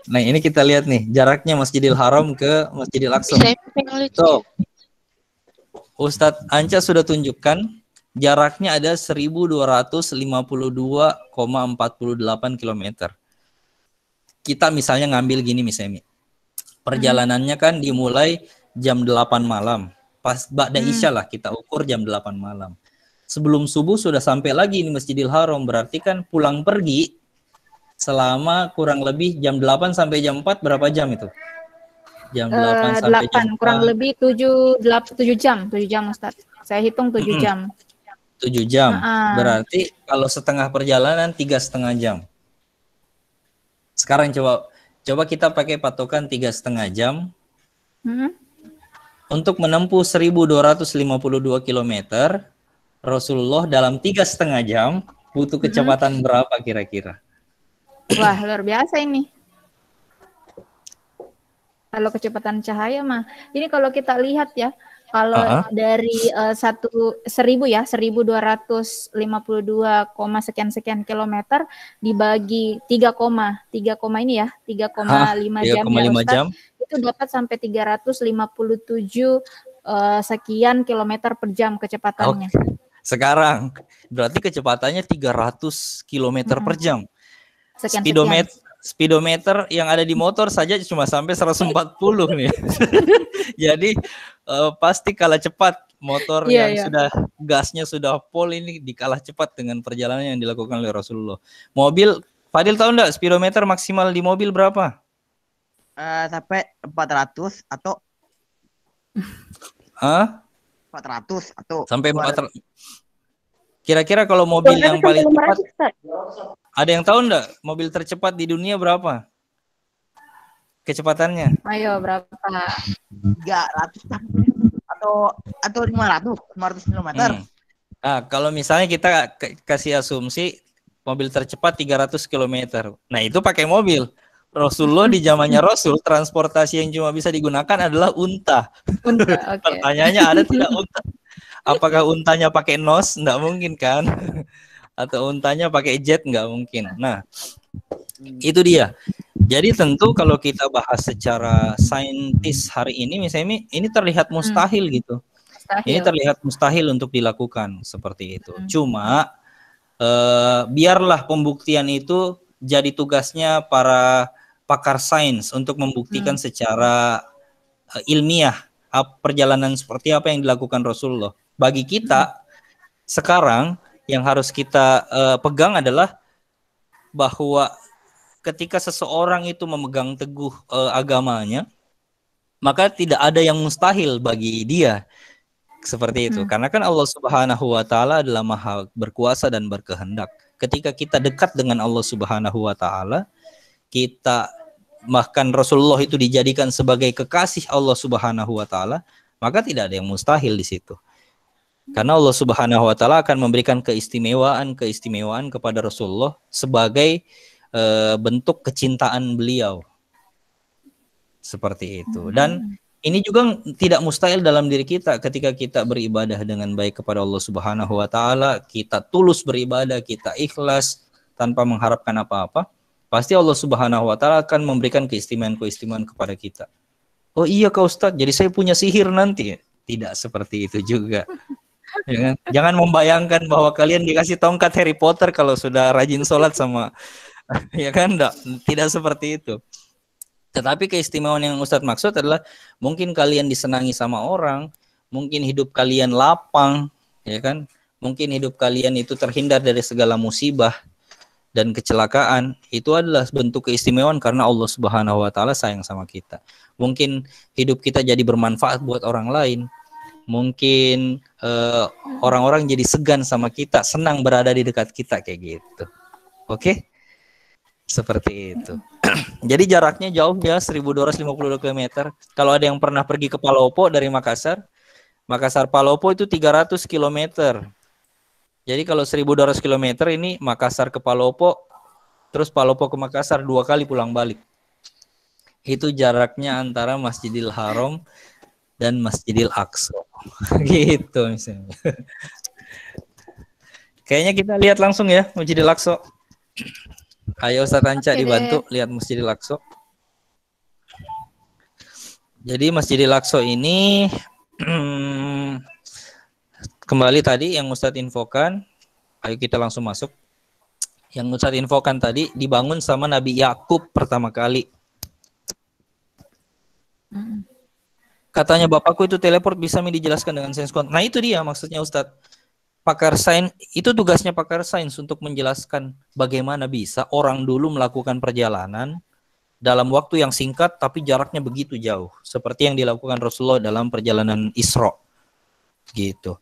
Nah, ini kita lihat nih jaraknya Masjidil Haram ke Masjidil Aqsa. So, Ustadz Anca sudah tunjukkan jaraknya ada 1252,48 km. Kita misalnya ngambil gini misalnya. Perjalanannya kan dimulai jam 8 malam. Pas Ba'da Isya lah kita ukur jam 8 malam. Sebelum subuh sudah sampai lagi di Masjidil Haram, berarti kan pulang pergi selama kurang lebih jam 8 sampai jam 4 berapa jam itu? Jam 8 sampai jam 4. Kurang lebih 7 jam Ustaz. Saya hitung 7 jam. 7 jam. Berarti kalau setengah perjalanan 3,5 jam. Sekarang coba kita pakai patokan 3,5 jam. Untuk menempuh 1252 km, Rasulullah dalam 3,5 jam butuh kecepatan berapa kira-kira? Wah, luar biasa ini. Kalau kecepatan cahaya mah, ini kalau kita lihat ya, kalau dari 1252, sekian kilometer dibagi 3, ini ya, 3,5 jam ya Ustaz, itu dapat sampai 357 sekian kilometer per jam kecepatannya. Sekarang berarti kecepatannya 300 kilometer per jam. Speedometer yang ada di motor saja cuma sampai 140 nih. Jadi pasti kalah cepat motor yang sudah gasnya sudah full ini dikalah cepat dengan perjalanan yang dilakukan oleh Rasulullah. Mobil, Fadil tahu enggak speedometer maksimal di mobil berapa? Sampai 400 atau 400 atau sampai 400. Kira-kira kalau mobil yang paling cepat, ada yang tahu enggak mobil tercepat di dunia berapa kecepatannya? Ayo berapa? 300 atau 500 km. Nah, kalau misalnya kita kasih asumsi mobil tercepat 300 km. Nah, itu pakai mobil. Rasulullah di zamannya Rasul, transportasi yang cuma bisa digunakan adalah unta. Okay. Pertanyaannya, ada tidak unta? Apakah untanya pakai nos? Nggak mungkin kan? Atau untanya pakai jet? Nggak mungkin. Nah, itu dia. Jadi tentu kalau kita bahas secara saintis hari ini, misalnya ini terlihat mustahil gitu. Ini terlihat mustahil untuk dilakukan seperti itu. Cuma biarlah pembuktian itu jadi tugasnya para pakar sains untuk membuktikan secara ilmiah perjalanan seperti apa yang dilakukan Rasulullah. Bagi kita sekarang yang harus kita pegang adalah bahwa ketika seseorang itu memegang teguh agamanya, maka tidak ada yang mustahil bagi dia. Seperti itu. Karena kan Allah Subhanahu wa taala adalah Maha berkuasa dan berkehendak. Ketika kita dekat dengan Allah Subhanahu wa taala, kita bahkan Rasulullah itu dijadikan sebagai kekasih Allah Subhanahu wa taala, maka tidak ada yang mustahil di situ. Karena Allah Subhanahu wa taala akan memberikan keistimewaan kepada Rasulullah sebagai bentuk kecintaan beliau. Seperti itu. Dan ini juga tidak mustahil dalam diri kita ketika kita beribadah dengan baik kepada Allah Subhanahu wa taala, kita tulus beribadah, kita ikhlas tanpa mengharapkan apa-apa, pasti Allah Subhanahu wa taala akan memberikan keistimewaan kepada kita. Oh iya Kak Ustadz, jadi saya punya sihir nanti. Tidak seperti itu juga. Jangan membayangkan bahwa kalian dikasih tongkat Harry Potter kalau sudah rajin sholat sama Ya kan, tidak seperti itu. Tetapi keistimewaan yang Ustadz maksud adalah mungkin kalian disenangi sama orang, mungkin hidup kalian lapang, ya kan? Mungkin hidup kalian itu terhindar dari segala musibah dan kecelakaan. Itu adalah bentuk keistimewaan karena Allah Subhanahu wa taala sayang sama kita. Mungkin hidup kita jadi bermanfaat buat orang lain. Mungkin orang-orang jadi segan sama kita, senang berada di dekat kita kayak gitu. Oke? Seperti itu. Jadi jaraknya jauh ya, 1252 km. Kalau ada yang pernah pergi ke Palopo dari Makassar, Makassar Palopo itu 300 km. Jadi kalau 1200 km ini Makassar ke Palopo, terus Palopo ke Makassar 2 kali pulang balik. Itu jaraknya antara Masjidil Haram dan Masjidil Aqsa. Gitu misalnya. Kayaknya kita lihat langsung ya Masjidil Aqsa. Ayo Ustaz Anca dibantu lihat Masjidil Aqsa. Jadi Masjidil Aqsa ini kembali tadi yang Ustadz infokan. Ayo kita langsung masuk. Yang Ustadz infokan tadi dibangun sama Nabi Yakub pertama kali. Katanya bapakku itu teleport bisa dijelaskan dengan sains kuantum. Nah itu dia maksudnya Ustadz. Pakar sains, itu tugasnya pakar sains untuk menjelaskan bagaimana bisa orang dulu melakukan perjalanan dalam waktu yang singkat tapi jaraknya begitu jauh. Seperti yang dilakukan Rasulullah dalam perjalanan Isra. Gitu.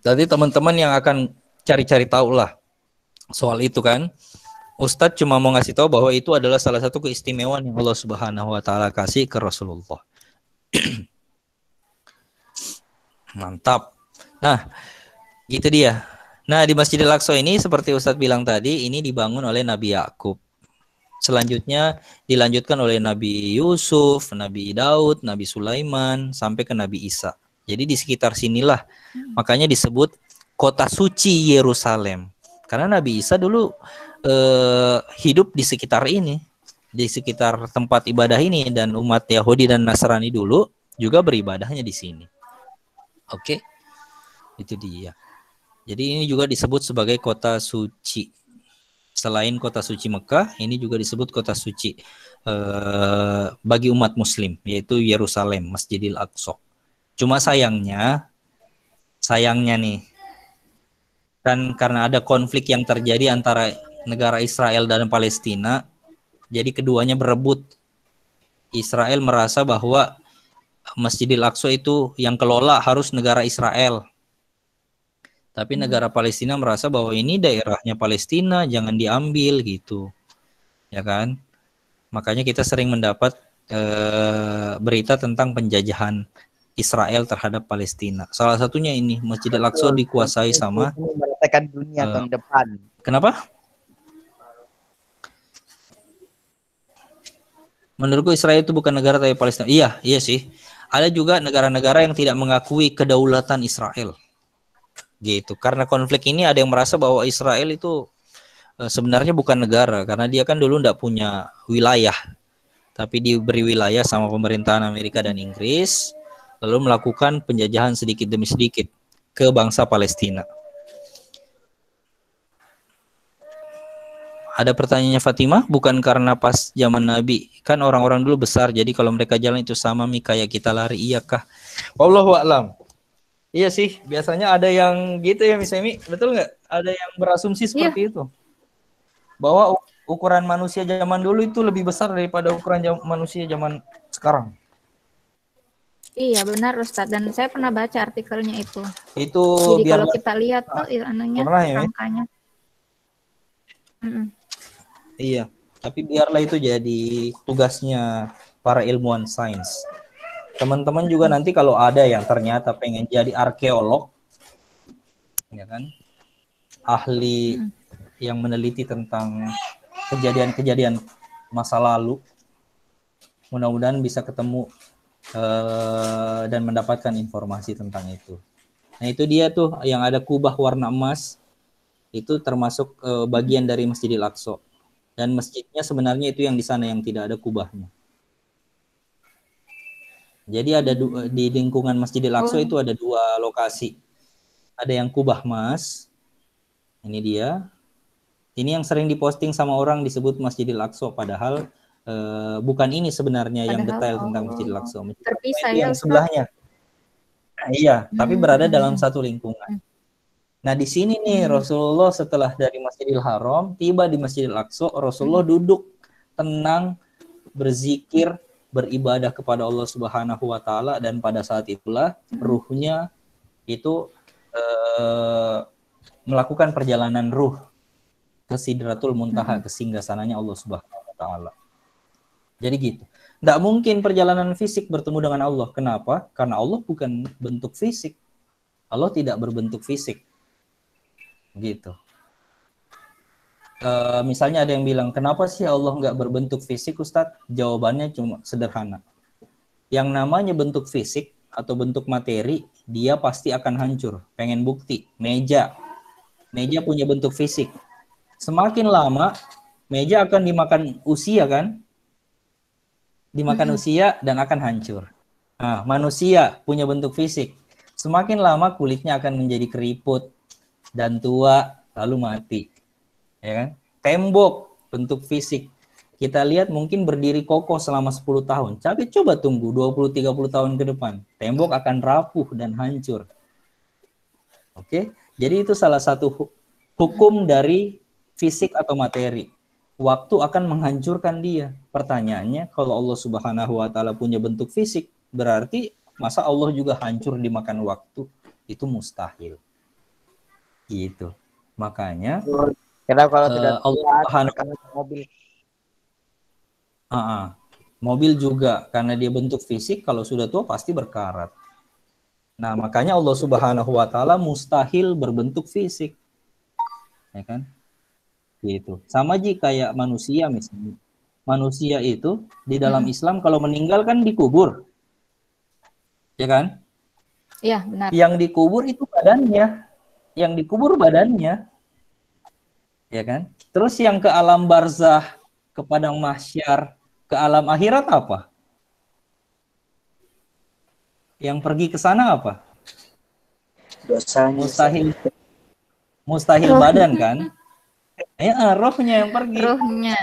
Jadi teman-teman yang akan cari-cari tahu lah soal itu kan. Ustadz cuma mau ngasih tahu bahwa itu adalah salah satu keistimewaan yang Allah Subhanahu wa taala kasih ke Rasulullah. Mantap. Nah, gitu dia. Nah, di Masjidil Aqsa ini seperti Ustadz bilang tadi, ini dibangun oleh Nabi Yakub. Selanjutnya dilanjutkan oleh Nabi Yusuf, Nabi Daud, Nabi Sulaiman, sampai ke Nabi Isa. Jadi di sekitar sinilah, makanya disebut kota suci Yerusalem. Karena Nabi Isa dulu hidup di sekitar ini, di sekitar tempat ibadah ini, dan umat Yahudi dan Nasrani dulu juga beribadahnya di sini. Oke, itu dia. Jadi ini juga disebut sebagai kota suci. Selain kota suci Mekah, ini juga disebut kota suci bagi umat Muslim, yaitu Yerusalem, Masjidil Aqsa. Cuma sayangnya nih, kan karena ada konflik yang terjadi antara negara Israel dan Palestina, jadi keduanya berebut. Israel merasa bahwa Masjidil Aqsa itu yang kelola harus negara Israel. Tapi negara Palestina merasa bahwa ini daerahnya Palestina, jangan diambil gitu. Ya kan? Makanya kita sering mendapat berita tentang penjajahan Israel terhadap Palestina. Salah satunya ini, Masjidil Aqsa dikuasai sama meratakan dunia tahun depan. Kenapa? Menurutku Israel itu bukan negara tapi Palestina. Iya sih. Ada juga negara-negara yang tidak mengakui kedaulatan Israel. Gitu. Karena konflik ini ada yang merasa bahwa Israel itu sebenarnya bukan negara karena dia kan dulu tidak punya wilayah, tapi diberi wilayah sama pemerintahan Amerika dan Inggris, lalu melakukan penjajahan sedikit demi sedikit ke bangsa Palestina. Ada pertanyaannya Fatimah, bukan karena pas zaman Nabi kan orang-orang dulu besar, jadi kalau mereka jalan itu sama kayak kita lari, iyakah? Wallahu a'lam. Iya sih, biasanya ada yang gitu ya Miss Emi, betul nggak? Ada yang berasumsi seperti itu, bahwa ukuran manusia zaman dulu itu lebih besar daripada ukuran manusia zaman sekarang. Iya benar Ustadz, dan saya pernah baca artikelnya itu. Itu jadi kalau kita lihat tuh anunya, angkanya. Iya, tapi biarlah itu jadi tugasnya para ilmuwan sains. Teman-teman juga nanti kalau ada yang ternyata pengen jadi arkeolog, ya kan, ahli yang meneliti tentang kejadian-kejadian masa lalu, mudah-mudahan bisa ketemu dan mendapatkan informasi tentang itu. Nah itu dia tuh yang ada kubah warna emas, itu termasuk bagian dari Masjidil Aqsa. Dan masjidnya sebenarnya itu yang di sana yang tidak ada kubahnya. Jadi ada di lingkungan Masjidil Aqsa itu ada 2 lokasi. Ada yang kubah emas, ini dia. Ini yang sering diposting sama orang disebut Masjidil Aqsa, padahal bukan ini sebenarnya yang detail tentang Masjidil Aqsa. Terpisah Itu ya, yang Ustaz? sebelahnya. Nah, iya, tapi berada dalam satu lingkungan. Nah, di sini nih Rasulullah setelah dari Masjidil Haram tiba di Masjidil Aqsa, Rasulullah duduk tenang, berzikir, beribadah kepada Allah Subhanahu wa taala, dan pada saat itulah ruhnya itu melakukan perjalanan ruh ke Sidratul Muntaha, ke singgasananya Allah Subhanahu wa taala. Jadi gitu. Tidak mungkin perjalanan fisik bertemu dengan Allah. Kenapa? Karena Allah bukan bentuk fisik. Allah tidak berbentuk fisik. Gitu. Misalnya ada yang bilang, kenapa sih Allah nggak berbentuk fisik, Ustadz? Jawabannya cuma sederhana. Yang namanya bentuk fisik atau bentuk materi, dia pasti akan hancur. Pengen bukti, meja punya bentuk fisik. Semakin lama, meja akan dimakan usia kan? Dimakan usia dan akan hancur. Nah, manusia punya bentuk fisik. Semakin lama kulitnya akan menjadi keriput dan tua, lalu mati. Ya kan? Tembok bentuk fisik. Kita lihat mungkin berdiri kokoh selama 10 tahun. Tapi coba tunggu 20-30 tahun ke depan. Tembok akan rapuh dan hancur. Oke? Jadi itu salah satu hukum dari fisik atau materi. Waktu akan menghancurkan dia. Pertanyaannya, kalau Allah Subhanahu wa taala punya bentuk fisik, berarti masa Allah juga hancur dimakan waktu? Itu mustahil. Gitu. Makanya Kenapa kalau tidak Allah Subhanahu mobil? Mobil juga karena dia bentuk fisik, kalau sudah tua pasti berkarat. Nah, makanya Allah Subhanahu wa taala mustahil berbentuk fisik. Ya kan? Gitu. Sama jika kayak manusia misalnya. Manusia itu di dalam Islam kalau meninggal kan dikubur. Ya kan? Iya, benar. Yang dikubur itu badannya. Yang dikubur badannya. Ya kan? Terus yang ke alam barzah, ke padang mahsyar, ke alam akhirat apa? Yang pergi ke sana apa? Dosanya. Mustahil badan kan? Ya, rohnya yang pergi. Rohnya.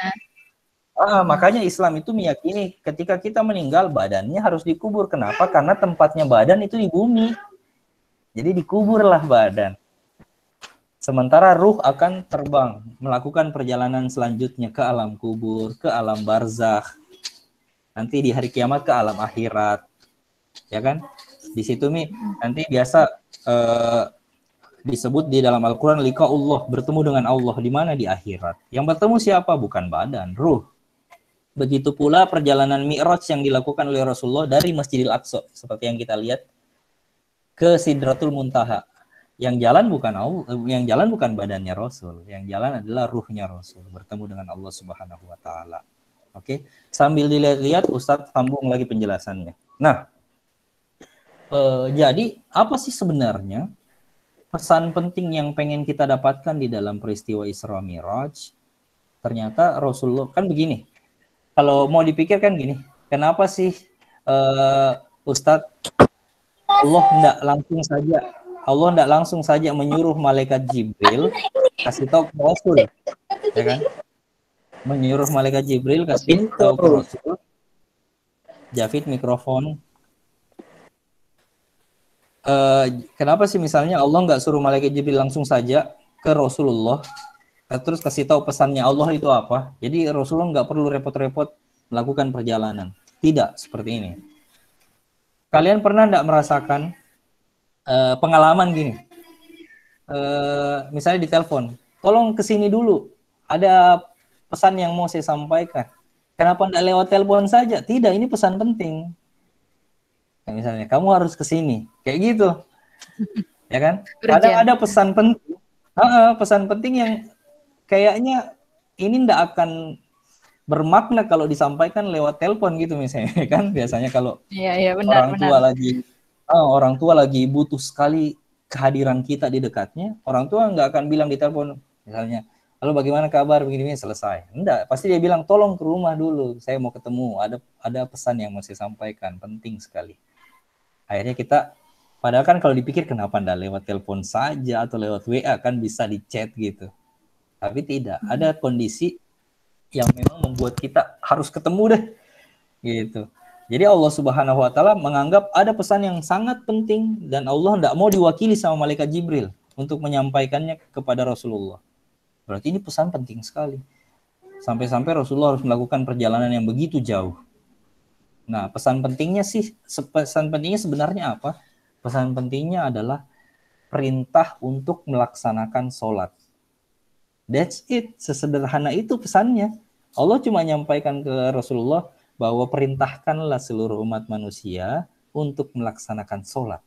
Makanya Islam itu meyakini ketika kita meninggal badannya harus dikubur. Kenapa? Karena tempatnya badan itu di bumi. Jadi dikuburlah badan. Sementara ruh akan terbang, melakukan perjalanan selanjutnya ke alam kubur, ke alam barzakh. Nanti di hari kiamat ke alam akhirat. Ya kan? Di situ nanti biasa disebut di dalam Al-Quran liqa'ullah, bertemu dengan Allah. Di mana? Di akhirat. Yang bertemu siapa? Bukan badan, ruh. Begitu pula perjalanan Mi'raj yang dilakukan oleh Rasulullah dari Masjidil Aqsa, seperti yang kita lihat, ke Sidratul Muntaha. Yang jalan bukan badannya Rasul, yang jalan adalah ruhnya Rasul, bertemu dengan Allah Subhanahu wa taala. Oke, sambil dilihat-lihat Ustadz sambung lagi penjelasannya. Nah, jadi apa sih sebenarnya pesan penting yang pengen kita dapatkan di dalam peristiwa Isra Mi'raj? Ternyata Rasulullah kan begini. Kalau mau dipikir kan gini, kenapa sih Ustadz Allah tidak langsung saja menyuruh malaikat Jibril kasih tahu ke Rasul, ya kan? Menyuruh malaikat Jibril kasih tahu ke Rasul. Jafid mikrofon. Kenapa sih misalnya Allah nggak suruh malaikat Jibril langsung saja ke Rasulullah, terus kasih tahu pesannya Allah itu apa? Jadi Rasulullah nggak perlu repot-repot melakukan perjalanan. Tidak seperti ini. Kalian pernah nggak merasakan pengalaman gini? Misalnya di telepon, tolong kesini dulu, ada pesan yang mau saya sampaikan. Kenapa nggak lewat telepon saja? Tidak, ini pesan penting. Kayak misalnya, kamu harus kesini, kayak gitu, ya kan? Kadang ada pesan penting, pesan penting yang kayaknya ini nggak akan bermakna kalau disampaikan lewat telepon gitu misalnya, kan? Biasanya kalau orang tua lagi butuh sekali kehadiran kita di dekatnya, orang tua nggak akan bilang di telepon, misalnya, lalu bagaimana kabar begini selesai. Enggak, pasti dia bilang tolong ke rumah dulu, saya mau ketemu, ada pesan yang mau saya sampaikan, penting sekali. Akhirnya kita, padahal kan kalau dipikir kenapa enggak lewat telepon saja atau lewat WA, kan bisa di chat gitu. Tapi tidak, ada kondisi yang memang membuat kita harus ketemu deh. Gitu. Jadi Allah Subhanahu wa taala menganggap ada pesan yang sangat penting dan Allah tidak mau diwakili sama malaikat Jibril untuk menyampaikannya kepada Rasulullah. Berarti ini pesan penting sekali. Sampai-sampai Rasulullah harus melakukan perjalanan yang begitu jauh. Nah, pesan pentingnya sebenarnya apa? Pesan pentingnya adalah perintah untuk melaksanakan sholat. That's it. Sesederhana itu pesannya. Allah cuma nyampaikan ke Rasulullah bahwa perintahkanlah seluruh umat manusia untuk melaksanakan sholat.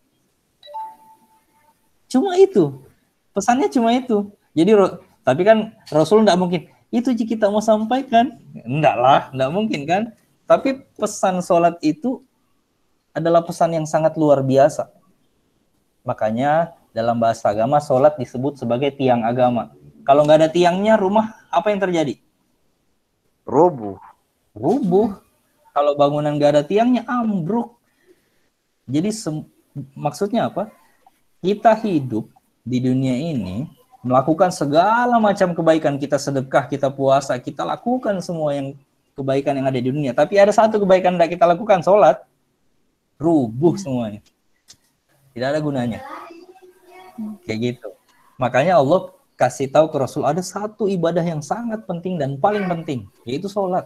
Cuma itu. Pesannya cuma itu. Jadi, tapi kan Rasul tidak mungkin, itu jika kita mau sampaikan. Enggak lah, tidak mungkin kan. Tapi pesan sholat itu adalah pesan yang sangat luar biasa. Makanya dalam bahasa agama, sholat disebut sebagai tiang agama. Kalau nggak ada tiangnya, rumah apa yang terjadi? Rubuh. Kalau bangunan nggak ada tiangnya, ambruk. Jadi maksudnya apa? Kita hidup di dunia ini, melakukan segala macam kebaikan. Kita sedekah, kita puasa, kita lakukan semua yang kebaikan yang ada di dunia. Tapi ada satu kebaikan yang kita lakukan, sholat. Rubuh semuanya. Tidak ada gunanya. Kayak gitu. Makanya Allah kasih tahu ke Rasul, ada satu ibadah yang sangat penting dan paling penting, yaitu sholat.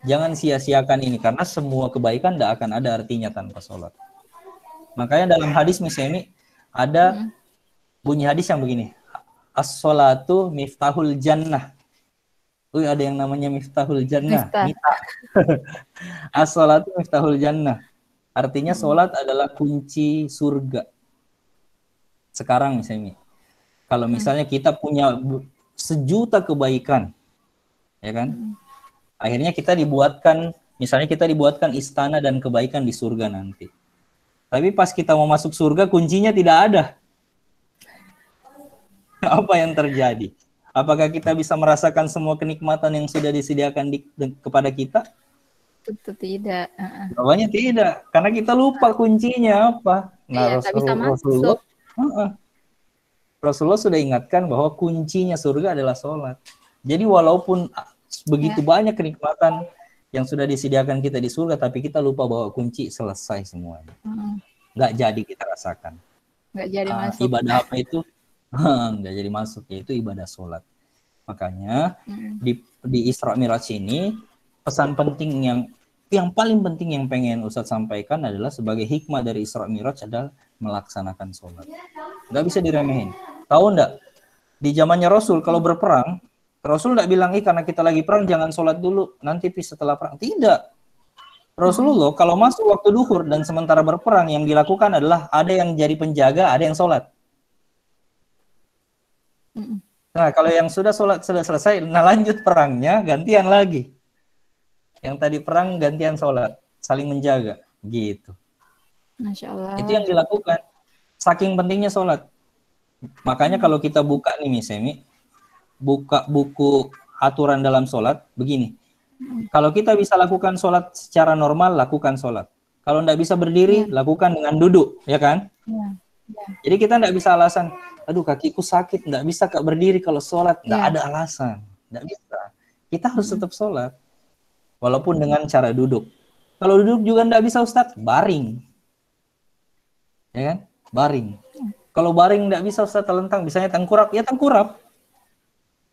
Jangan sia-siakan ini, karena semua kebaikan tidak akan ada artinya tanpa sholat. Makanya dalam hadis misalnya ada bunyi hadis yang begini, as-sholatu miftahul jannah. Ada yang namanya miftahul jannah. As-sholatu miftahul jannah. Artinya sholat adalah kunci surga. Sekarang misalnya, kalau misalnya kita punya sejuta kebaikan, ya kan? Akhirnya kita dibuatkan istana dan kebaikan di surga nanti. Tapi pas kita mau masuk surga, kuncinya tidak ada. Apa yang terjadi? Apakah kita bisa merasakan semua kenikmatan yang sudah disediakan kepada kita? Tentu tidak. Jawabannya tidak, karena kita lupa kuncinya apa. Nah, Rasulullah sudah ingatkan bahwa kuncinya surga adalah sholat. Jadi walaupun begitu banyak kenikmatan yang sudah disediakan kita di surga, tapi kita lupa bahwa kunci selesai semuanya. Nggak jadi kita rasakan. Nggak jadi masuk. Ibadah apa itu? Nggak jadi masuk, yaitu ibadah sholat. Makanya di Isra Mi'raj ini, pesan penting yang paling penting yang pengen Ustadz sampaikan adalah sebagai hikmah dari Isra Mi'raj adalah melaksanakan sholat. Nggak bisa diremehin. Tahu nggak? Di zamannya Rasul kalau berperang, Rasul nggak bilang, karena kita lagi perang jangan sholat dulu, nanti setelah perang. Tidak. Rasulullah kalau masuk waktu duhur dan sementara berperang, yang dilakukan adalah ada yang jadi penjaga, ada yang sholat. Nah, kalau yang sudah sholat sudah selesai, lanjut perangnya, gantian lagi. Yang tadi perang gantian sholat, saling menjaga, gitu. Masya Allah. Itu yang dilakukan. Saking pentingnya sholat. Makanya kalau kita buka nih misalnya, buka buku aturan dalam sholat, begini. Kalau kita bisa lakukan sholat secara normal, lakukan sholat. Kalau tidak bisa berdiri, lakukan dengan duduk, ya kan? Jadi kita tidak bisa alasan, aduh kakiku sakit, tidak bisa Kak berdiri kalau sholat. Tidak ada alasan, tidak bisa. Kita harus tetap sholat. Walaupun dengan cara duduk. Kalau duduk juga tidak bisa Ustadz, baring. Ya kan? Baring. Kalau baring tidak bisa Ustadz, telentang, bisanya tengkurap, ya tengkurap.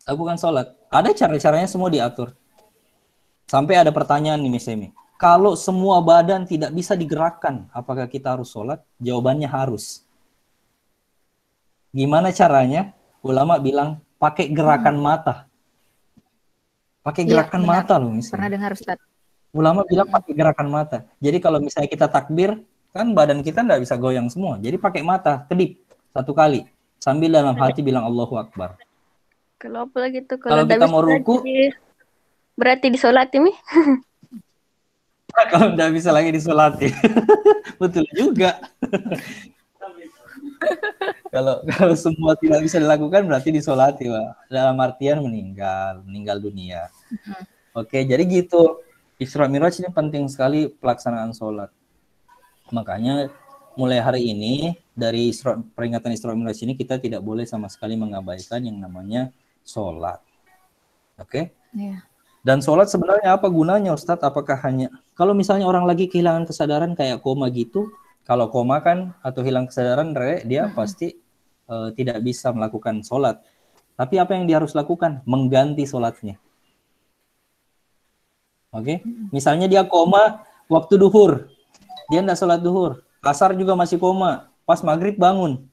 Lakukan sholat. Ada cara-caranya semua diatur. Sampai ada pertanyaan nih misalnya, kalau semua badan tidak bisa digerakkan, apakah kita harus sholat? Jawabannya harus. Gimana caranya? Ulama bilang pakai gerakan mata. Pakai gerakan mata loh misalnya. Pernah dengar Ustaz. Ulama bilang pakai gerakan mata. Jadi kalau misalnya kita takbir, kan badan kita nggak bisa goyang semua. Jadi pakai mata, kedip satu kali. Sambil dalam hati bilang Allahu Akbar. Kalau apa lagi tuh? Kalau kita mau ruku, berarti disolati mi? Kalau nggak bisa lagi disolati. Betul juga. Kalau semua tidak bisa dilakukan berarti disolati, Pak. Dalam artian meninggal dunia. Oke, jadi gitu. Isra Mi'raj ini penting sekali pelaksanaan sholat. Makanya mulai hari ini dari peringatan Isra Mi'raj ini kita tidak boleh sama sekali mengabaikan yang namanya sholat. Oke? Iya. Dan sholat sebenarnya apa gunanya, Ustadz? Apakah hanya kalau misalnya orang lagi kehilangan kesadaran kayak koma gitu? Kalau koma kan atau hilang kesadaran, dia pasti tidak bisa melakukan sholat. Tapi apa yang dia harus lakukan? Mengganti sholatnya. Oke? Misalnya dia koma waktu duhur, dia tidak sholat duhur. Asar juga masih koma. Pas maghrib bangun.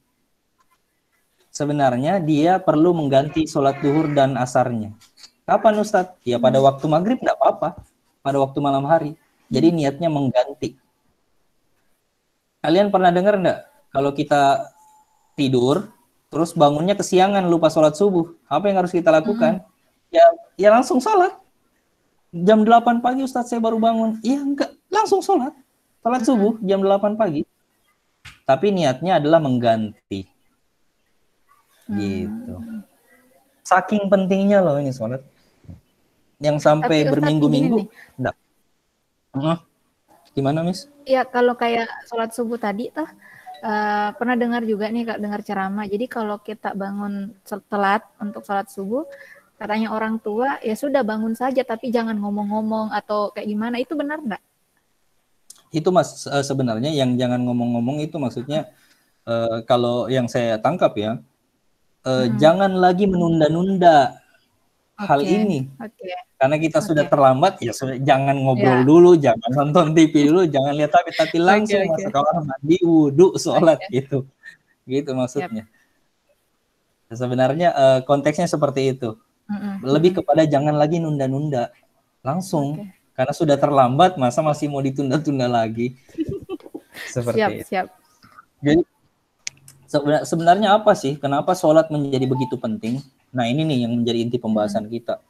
Sebenarnya dia perlu mengganti sholat duhur dan asarnya. Kapan Ustadz? Ya pada waktu maghrib tidak apa-apa. Pada waktu malam hari. Jadi niatnya mengganti. Kalian pernah dengar enggak? Kalau kita tidur, terus bangunnya kesiangan, lupa sholat subuh. Apa yang harus kita lakukan? Ya langsung sholat. Jam 8 pagi Ustadz saya baru bangun. Iya enggak, langsung sholat. Sholat subuh jam 8 pagi. Tapi niatnya adalah mengganti. Gitu. Saking pentingnya loh ini sholat. Yang sampai berminggu-minggu. Enggak. Gimana, Miss? Ya, kalau kayak sholat subuh tadi tuh, pernah dengar juga nih, Kak, dengar ceramah. Jadi kalau kita bangun telat untuk sholat subuh, katanya orang tua, ya sudah bangun saja, tapi jangan ngomong-ngomong atau kayak gimana. Itu benar nggak? Itu Mas, sebenarnya yang jangan ngomong-ngomong itu maksudnya, kalau yang saya tangkap ya, jangan lagi menunda-nunda hal ini. Karena kita sudah terlambat, ya jangan ngobrol dulu, jangan nonton TV dulu, jangan lihat tapi langsung masuk kamar mandi, wudhu, sholat gitu. Gitu maksudnya. Sebenarnya konteksnya seperti itu. Lebih kepada jangan lagi nunda-nunda. Langsung. Karena sudah terlambat, masa masih mau ditunda-tunda lagi. Seperti itu. Siap. Jadi sebenarnya apa sih? Kenapa sholat menjadi begitu penting? Nah ini nih yang menjadi inti pembahasan kita.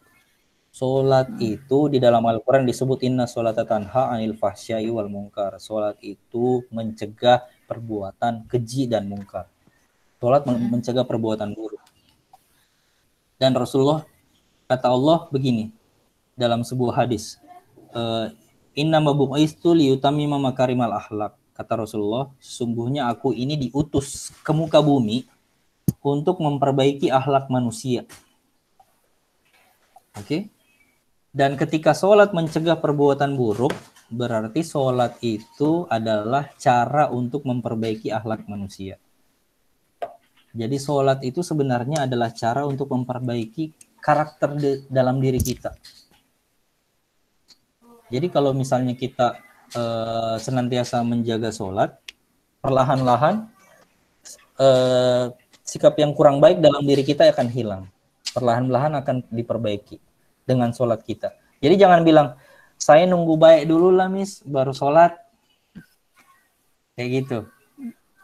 Sholat itu di dalam Al-Quran disebut inna sholata tanha anil fahsyai wal munkar. Sholat itu mencegah perbuatan keji dan munkar. Sholat mencegah perbuatan buruk. Dan Rasulullah, kata Allah begini dalam sebuah hadis, inna mabu'istu liyutamima makarimal akhlak. Kata Rasulullah, sesungguhnya aku ini diutus ke muka bumi untuk memperbaiki akhlak manusia. Oke? Dan ketika sholat mencegah perbuatan buruk, berarti sholat itu adalah cara untuk memperbaiki akhlak manusia. Jadi sholat itu sebenarnya adalah cara untuk memperbaiki karakter dalam diri kita. Jadi kalau misalnya kita senantiasa menjaga sholat, perlahan-lahan sikap yang kurang baik dalam diri kita akan hilang. Perlahan-lahan akan diperbaiki dengan sholat kita. Jadi jangan bilang, saya nunggu baik dulu lah Miss, baru sholat. Kayak gitu.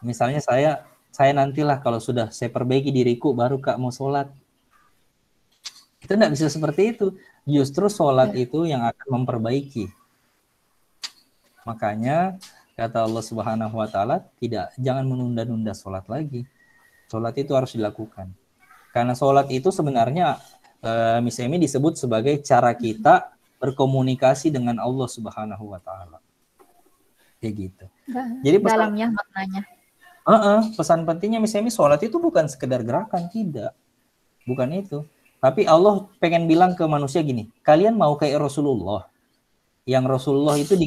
Misalnya saya nantilah kalau sudah saya perbaiki diriku, baru Kak mau sholat. Itu tidak bisa seperti itu. Justru sholat itu yang akan memperbaiki. Makanya kata Allah Subhanahu wa Ta'ala, jangan menunda-nunda sholat lagi. Sholat itu harus dilakukan. Karena sholat itu sebenarnya Miss Emi disebut sebagai cara kita berkomunikasi dengan Allah Subhanahu wa Ta'ala. Kayak gitu. Jadi dalamnya maknanya. Pesan pentingnya Miss Emi, sholat itu bukan sekedar gerakan, tidak. Bukan itu. Tapi Allah pengen bilang ke manusia gini, kalian mau kayak Rasulullah. Yang Rasulullah itu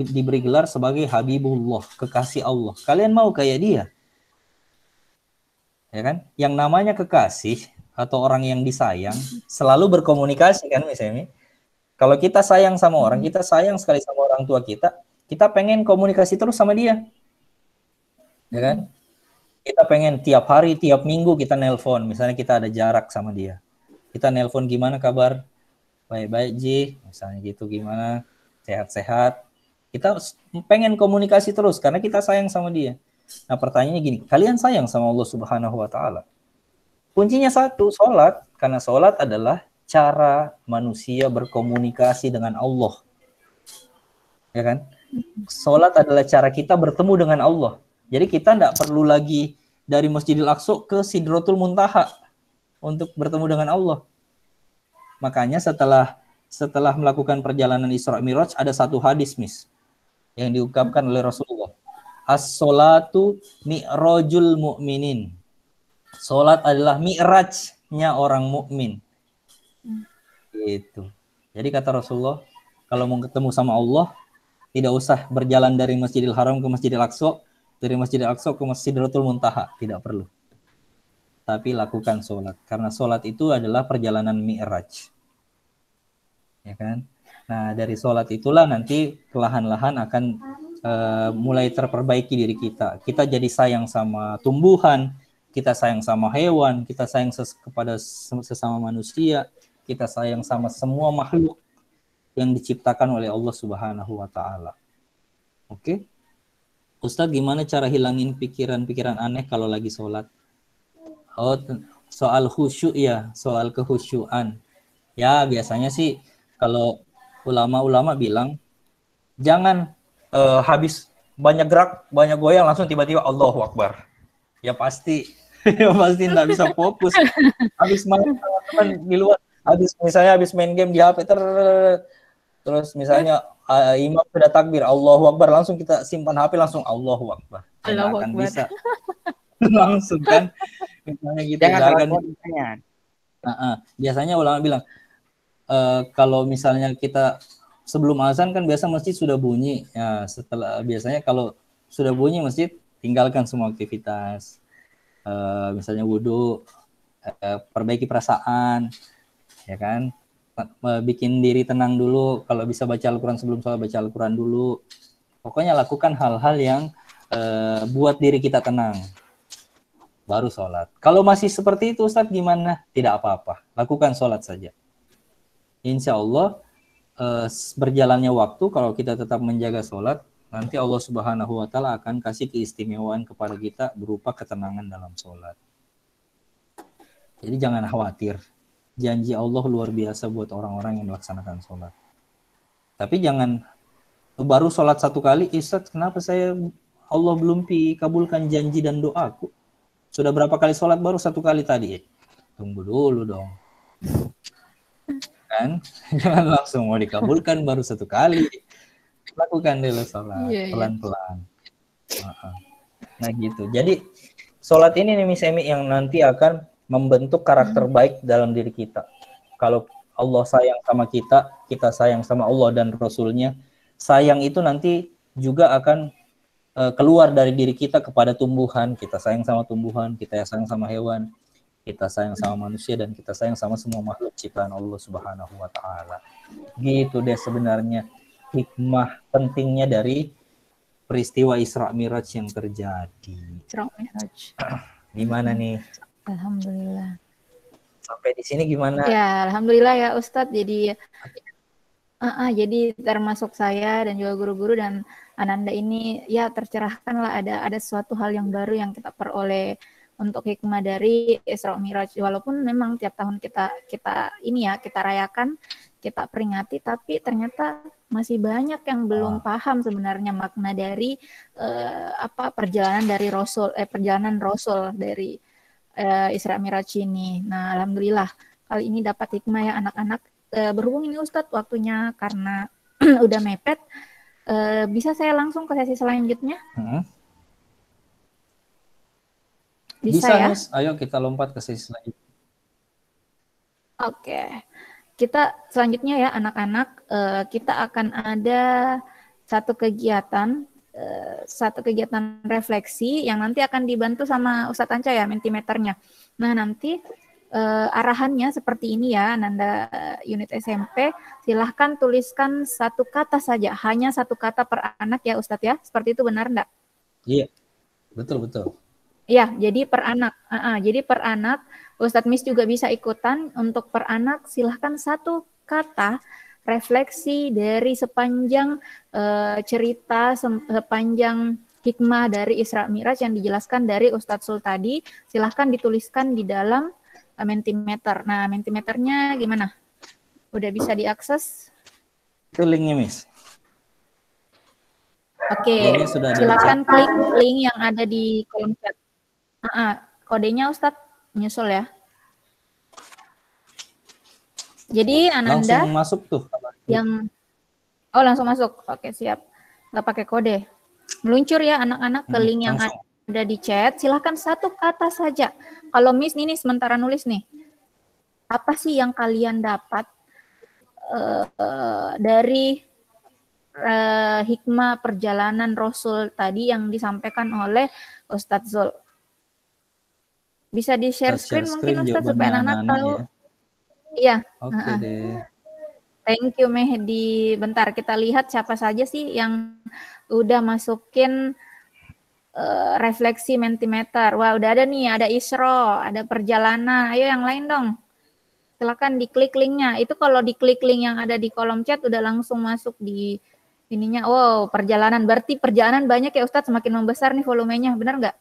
diberi gelar sebagai Habibullah, kekasih Allah. Kalian mau kayak dia? Ya kan? Yang namanya kekasih atau orang yang disayang selalu berkomunikasi kan Miss Emi. Kalau kita sayang sama orang, kita sayang sekali sama orang tua kita pengen komunikasi terus sama dia. Ya kan? Kita pengen tiap hari, tiap minggu kita nelpon, misalnya kita ada jarak sama dia. Kita nelpon, gimana kabar? Baik-baik Ji, misalnya gitu, gimana? Sehat-sehat. Kita pengen komunikasi terus karena kita sayang sama dia. Nah, pertanyaannya gini, kalian sayang sama Allah Subhanahu wa Ta'ala? Kuncinya satu, sholat. Karena sholat adalah cara manusia berkomunikasi dengan Allah. Ya kan? Sholat adalah cara kita bertemu dengan Allah. Jadi kita tidak perlu lagi dari Masjidil Aqsa ke Sidratul Muntaha untuk bertemu dengan Allah. Makanya setelah melakukan perjalanan Isra Mi'raj ada satu hadis Miss yang diungkapkan oleh Rasulullah. As-sholatu mi'rajul mu'minin. Salat adalah mi'rajnya orang mukmin. Gitu. Jadi kata Rasulullah, kalau mau ketemu sama Allah, tidak usah berjalan dari Masjidil Haram ke Masjidil Aqsa, dari Masjidil Aqsa ke Sidratul Muntaha, tidak perlu. Tapi lakukan sholat, karena sholat itu adalah perjalanan mi'raj. Ya kan? Nah, dari sholat itulah nanti perlahan-lahan akan mulai terperbaiki diri kita. Kita jadi sayang sama tumbuhan, kita sayang sama hewan, kita sayang kepada sesama manusia, kita sayang sama semua makhluk yang diciptakan oleh Allah Subhanahu wa taala. Oke? Ustadz, gimana cara hilangin pikiran-pikiran aneh kalau lagi sholat? Oh, soal khusyuk ya, soal kehusyuan. Ya, biasanya sih kalau ulama-ulama bilang jangan habis banyak gerak, banyak goyang langsung tiba-tiba Allahu Akbar. Ya pasti nggak bisa fokus. Habis main teman di luar, habis main game di HP terus misalnya imam sudah takbir Allahu Akbar, langsung kita simpan HP langsung Allahu Akbar. Nggak akan bisa. Langsung kan misalnya gitu. Biasanya ulama bilang kalau misalnya kita sebelum azan kan biasa masjid sudah bunyi ya, setelah biasanya kalau sudah bunyi masjid tinggalkan semua aktivitas, misalnya wudhu, perbaiki perasaan, ya kan, bikin diri tenang dulu, kalau bisa baca Al-Quran sebelum sholat baca Al-Quran dulu, pokoknya lakukan hal-hal yang buat diri kita tenang baru sholat. Kalau masih seperti itu Ustadz gimana? Tidak apa-apa, lakukan sholat saja. Insya Allah berjalannya waktu kalau kita tetap menjaga sholat, nanti Allah Subhanahu wa taala akan kasih keistimewaan kepada kita berupa ketenangan dalam sholat. Jadi jangan khawatir. Janji Allah luar biasa buat orang-orang yang melaksanakan sholat. Tapi jangan baru sholat satu kali, Ustadz kenapa Allah belum kabulkan janji dan doaku? Sudah berapa kali sholat baru satu kali tadi? Tunggu dulu dong. Kan? Jangan langsung mau dikabulkan baru satu kali. Lakukan dulu sholat pelan-pelan. Nah gitu. Jadi sholat ini nih Miss Emi yang nanti akan membentuk karakter baik dalam diri kita. Kalau Allah sayang sama kita, kita sayang sama Allah dan Rasulnya, sayang itu nanti juga akan keluar dari diri kita kepada tumbuhan. Kita sayang sama tumbuhan, kita sayang sama hewan, kita sayang sama manusia, dan kita sayang sama semua makhluk ciptaan Allah Subhanahu wa taala. Gitu deh sebenarnya hikmah pentingnya dari peristiwa Isra Mi'raj yang terjadi. Isra Mi'raj. Gimana nih? Alhamdulillah. Sampai di sini gimana? Ya, alhamdulillah ya Ustadz. Jadi termasuk saya dan juga guru-guru dan Ananda ini ya tercerahkan lah, ada sesuatu hal yang baru yang kita peroleh untuk hikmah dari Isra Mi'raj. Walaupun memang tiap tahun kita rayakan, kita peringati, tapi ternyata masih banyak yang belum paham sebenarnya makna dari perjalanan Rasul dari Isra Mi'raj ini. Nah, alhamdulillah kali ini dapat hikmah ya anak-anak. Berhubung ini Ustadz waktunya karena udah mepet, bisa saya langsung ke sesi selanjutnya? Bisa ya? Miss. Ayo kita lompat ke sesi selanjutnya. Oke. Kita selanjutnya ya anak-anak, kita akan ada satu kegiatan refleksi yang nanti akan dibantu sama Ustadz Anca ya, Mentimeternya. Nah, nanti arahannya seperti ini ya, Nanda unit SMP, silahkan tuliskan satu kata saja, hanya satu kata per anak ya Ustadz ya, seperti itu benar enggak? Iya, betul. Ya, jadi per anak, Ustadz Miss juga bisa ikutan. Untuk per anak, silahkan satu kata refleksi dari sepanjang cerita, sepanjang hikmah dari Isra Mi'raj yang dijelaskan dari Ustadz Sul tadi, silahkan dituliskan di dalam Mentimeter. Nah, Mentimeternya gimana? Udah bisa diakses? Itu linknya, Miss. Oke, silakan klik link yang ada di kolom chat. Kodenya Ustadz menyusul ya. Jadi Ananda langsung masuk tuh. Langsung masuk. Oke, siap. Nggak pakai kode. Meluncur ya anak-anak ke link yang langsung. ada di chat. Silahkan satu kata saja. Kalau Miss nih sementara nulis nih. Apa sih yang kalian dapat dari hikmah perjalanan Rasul tadi yang disampaikan oleh Ustadz Zul? Bisa di-share screen mungkin Ustadz supaya anak-anak tahu. Ya. Iya. Oke deh. Thank you Mehdi. Bentar kita lihat siapa saja sih yang udah masukin refleksi Mentimeter. Wah udah ada nih, ada Isro, ada perjalanan. Ayo yang lain dong. Silakan diklik linknya. Itu kalau diklik link yang ada di kolom chat udah langsung masuk di ininya. Wow perjalanan. Berarti perjalanan banyak ya Ustadz, semakin membesar nih volumenya. Benar nggak?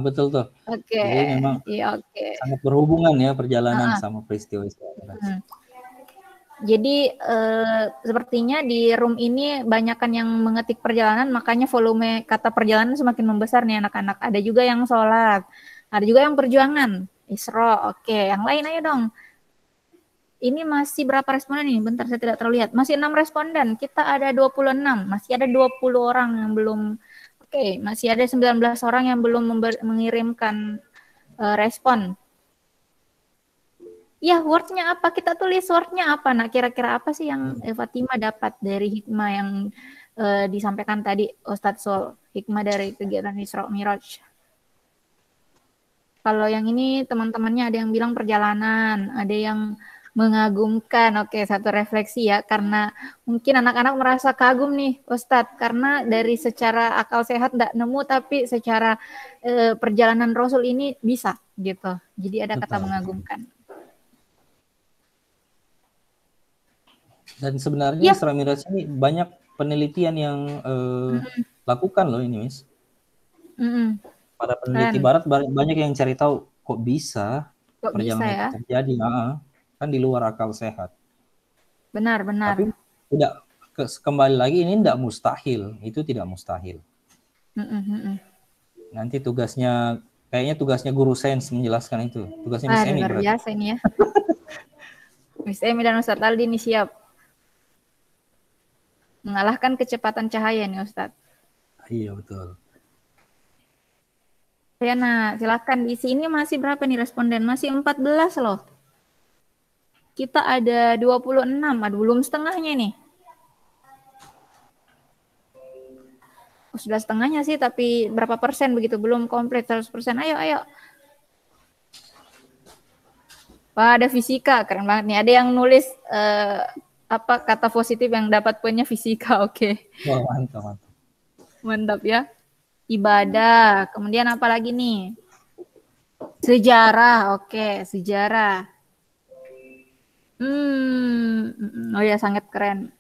Betul tuh. Oke. Jadi memang sangat berhubungan ya perjalanan sama peristiwa Isra Mi'raj. Jadi sepertinya di room ini banyakan yang mengetik perjalanan, makanya volume kata perjalanan semakin membesar nih anak-anak. Ada juga yang sholat, ada juga yang perjuangan, Isra. Oke, yang lain ayo dong. Ini masih berapa responden nih? Bentar saya tidak terlalu lihat. Masih 6 responden. Kita ada 26, masih ada 20 orang yang belum. Oke, masih ada 19 orang yang belum mengirimkan respon. Ya, word-nya apa? Kita tulis word-nya apa? Nah, kira-kira apa sih yang Fatima dapat dari hikmah yang disampaikan tadi Ustadz Sol? Hikmah dari kegiatan Isra Mi'raj. Kalau yang ini teman-temannya ada yang bilang perjalanan, ada yang mengagumkan. Oke, satu refleksi ya, karena mungkin anak-anak merasa kagum nih Ustadz, karena dari secara akal sehat enggak nemu, tapi secara perjalanan Rasul ini bisa gitu. Jadi ada kata mengagumkan. Dan sebenarnya Isra Mi'raj ini banyak penelitian yang lakukan loh ini, Miss. Para peneliti Barat banyak yang cari tahu kok bisa perjalanan itu terjadi. Kan di luar akal sehat. Benar. Tapi tidak kembali lagi ini tidak mustahil, itu tidak mustahil. Nanti kayaknya tugasnya guru sains menjelaskan itu. Tugasnya Miss Emi. Luar biasa ini ya. Miss Emi dan Ustadz Aldi ini siap mengalahkan kecepatan cahaya nih Ustadz. Iya betul. Ya nah, silakan di sini masih berapa nih responden? Masih 14 loh. Kita ada 26, belum setengahnya nih. Sudah setengahnya sih, tapi berapa persen begitu? Belum komplit 100%. Ayo. Wah, ada fisika, keren banget nih. Ada yang nulis kata positif yang dapat poinnya fisika, oke. Wah, mantap. Mantap ya. Ibadah, kemudian apa lagi nih? Sejarah, oke, sejarah. Oh ya, sangat keren.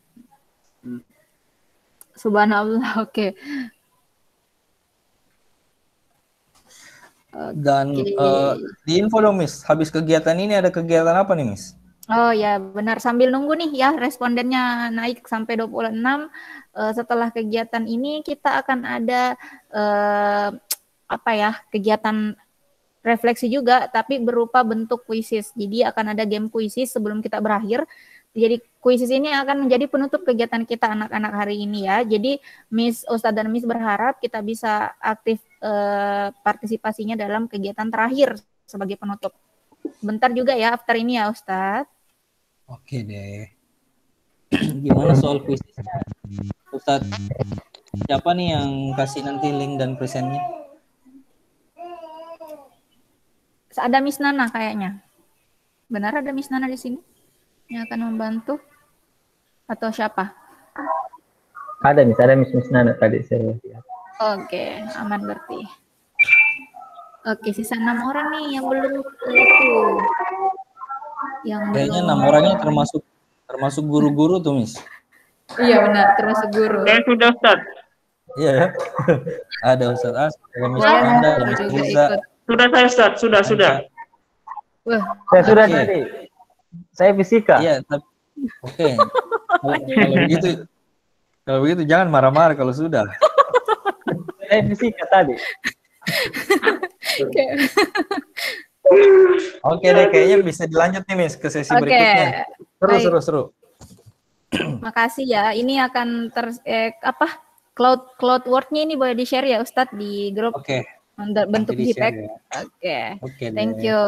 Subhanallah, oke. Dan di info dong, Miss. Habis kegiatan ini ada kegiatan apa nih, Miss? Oh ya, benar. Sambil nunggu nih ya, respondennya naik sampai 26. Setelah kegiatan ini kita akan ada kegiatan refleksi juga, tapi berupa bentuk kuisis. Jadi akan ada game kuisis sebelum kita berakhir. Jadi kuisis ini akan menjadi penutup kegiatan kita anak-anak hari ini ya. Jadi Miss Ustadz dan Miss berharap kita bisa aktif partisipasinya dalam kegiatan terakhir sebagai penutup. Bentar juga ya after ini ya Ustadz. Oke deh. Gimana soal kuisisnya? Ustadz, siapa nih yang kasih nanti link dan presentnya? Ada Miss Nana kayaknya. Benar ada Miss Nana di sini yang akan membantu? Atau siapa? Ada Miss Nana tadi saya lihat. Oke, aman berarti. Oke, sisa 6 orang nih yang belum itu. Kayaknya 6 orangnya termasuk guru-guru tuh, Miss. Iya benar, termasuk guru. Saya sudah Ustaz. Iya ya. Ada Ustaz As, ada Miss Anda, ada Miss Riza. Sudah saya Ustaz, sudah. Wah, saya sudah tadi. Saya fisika. Iya, tapi oke. Kalau begitu jangan marah-marah kalau sudah. Saya fisika tadi. Oke deh, kayaknya bisa dilanjut nih Miss ke sesi berikutnya. Seru. Makasih ya. Ini akan cloud word-nya ini boleh di-share ya Ustadz di grup Oke, bentuk nanti di-share JPEG. ya. Oke. Oke Thank deh. you.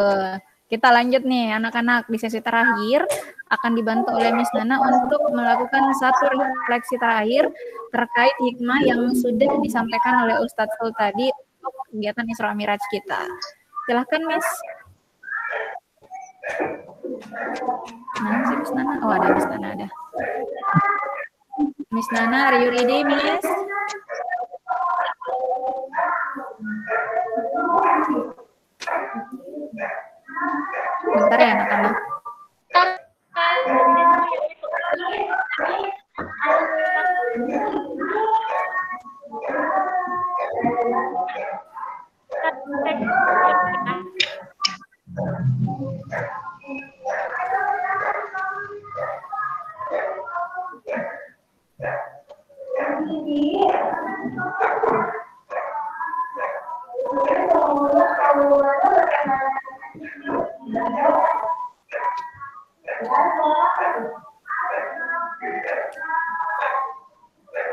Kita lanjut nih anak-anak, di sesi terakhir akan dibantu oleh Miss Nana untuk melakukan satu refleksi terakhir terkait hikmah yang sudah disampaikan oleh Ustadz Sul tadi untuk kegiatan Isra Miraj kita. Silahkan Miss. Mana sih Miss Nana? Oh ada Miss Nana ada. Miss Nana, are you ready, Miss? Bentar ya anak-anak.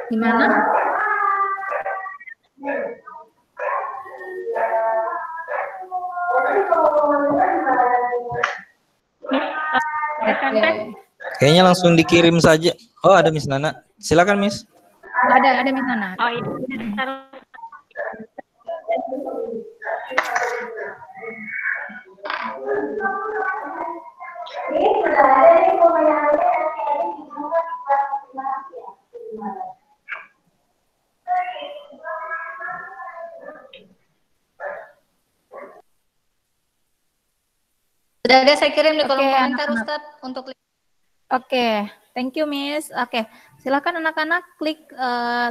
Gimana? Oke. Kayaknya langsung dikirim saja. Oh, ada Miss Nana. Silakan Miss. Ada Miss Nana. Oh iya. Sudah ada saya kirim di kolom Oke, komentar anak-anak. Ustadz untuk Oke, thank you Miss. Oke, silakan anak-anak klik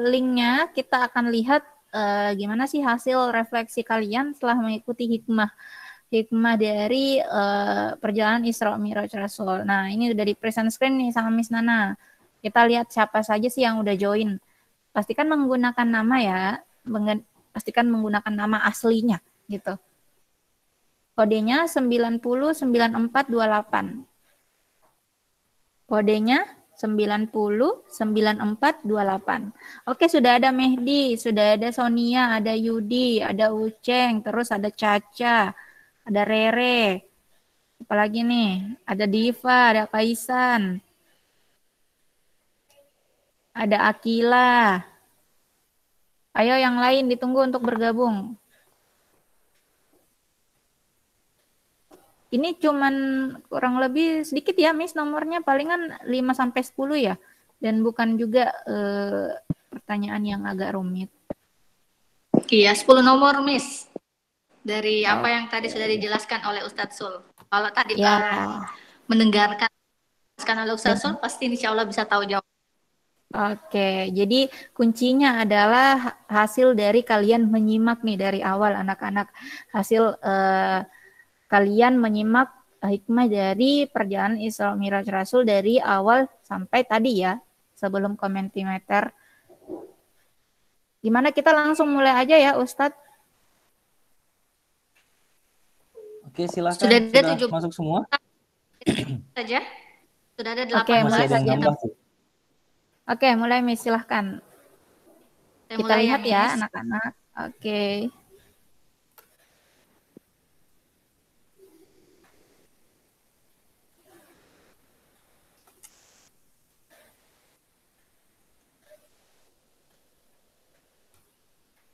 linknya. Kita akan lihat gimana sih hasil refleksi kalian setelah mengikuti hikmah dari perjalanan Isra Mi'raj Rasul. Nah, ini udah di present screen nih sama Miss Nana. Kita lihat siapa saja sih yang udah join. Pastikan menggunakan nama ya, pastikan menggunakan nama aslinya gitu. Kodenya 909428. Kodenya 909428. Oke, sudah ada Mehdi, sudah ada Sonia, ada Yudi, ada Uceng, terus ada Caca, ada Rere. Apalagi nih? Ada Diva, ada Kaisan. Ada Akila. Ayo yang lain ditunggu untuk bergabung. Ini cuman kurang lebih sedikit ya Miss, nomornya palingan 5 sampai 10 ya. Dan bukan juga pertanyaan yang agak rumit. Iya, 10 nomor, Miss. Dari apa yang tadi sudah dijelaskan oleh Ustadz Sul. Kalau tadi Ya. mendengarkan oleh Ustadz Sul, pasti insya Allah bisa tahu jawab. Oke, jadi kuncinya adalah hasil dari kalian menyimak nih dari awal anak-anak. Hasil kalian menyimak hikmah dari perjalanan Isra Mi'raj Rasul dari awal sampai tadi ya, sebelum Komentimeter. Gimana kita langsung mulai aja ya Ustadz? Oke, silakan. Sudah ada 7 masuk semua? saja. Sudah ada 8 Oke, Masih ada yang nambah tuh. Oke, mulai Miss, silahkan. Saya Kita mulai lihat ya Miss. anak-anak. Oke.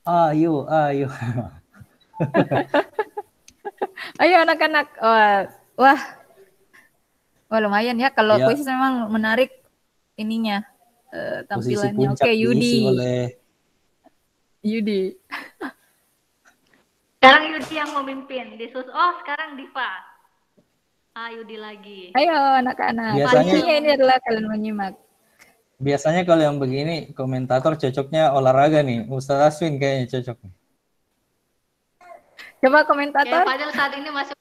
Ayo. Ayo anak-anak. Wah, lumayan ya. Kalau Ya. kuis memang menarik ininya Posisi tampilannya. puncak Oke, diisi Yudi. oleh Yudi. Sekarang Yudi yang memimpin. Sekarang Diva. Yudi lagi. Ayo anak-anak. Biasanya- Kuncinya ini adalah kalian menyimak. biasanya kalau yang begini komentator cocoknya olahraga nih. Ustaz Aswin kayaknya cocok. Coba Ya, komentator. padahal saat ini masih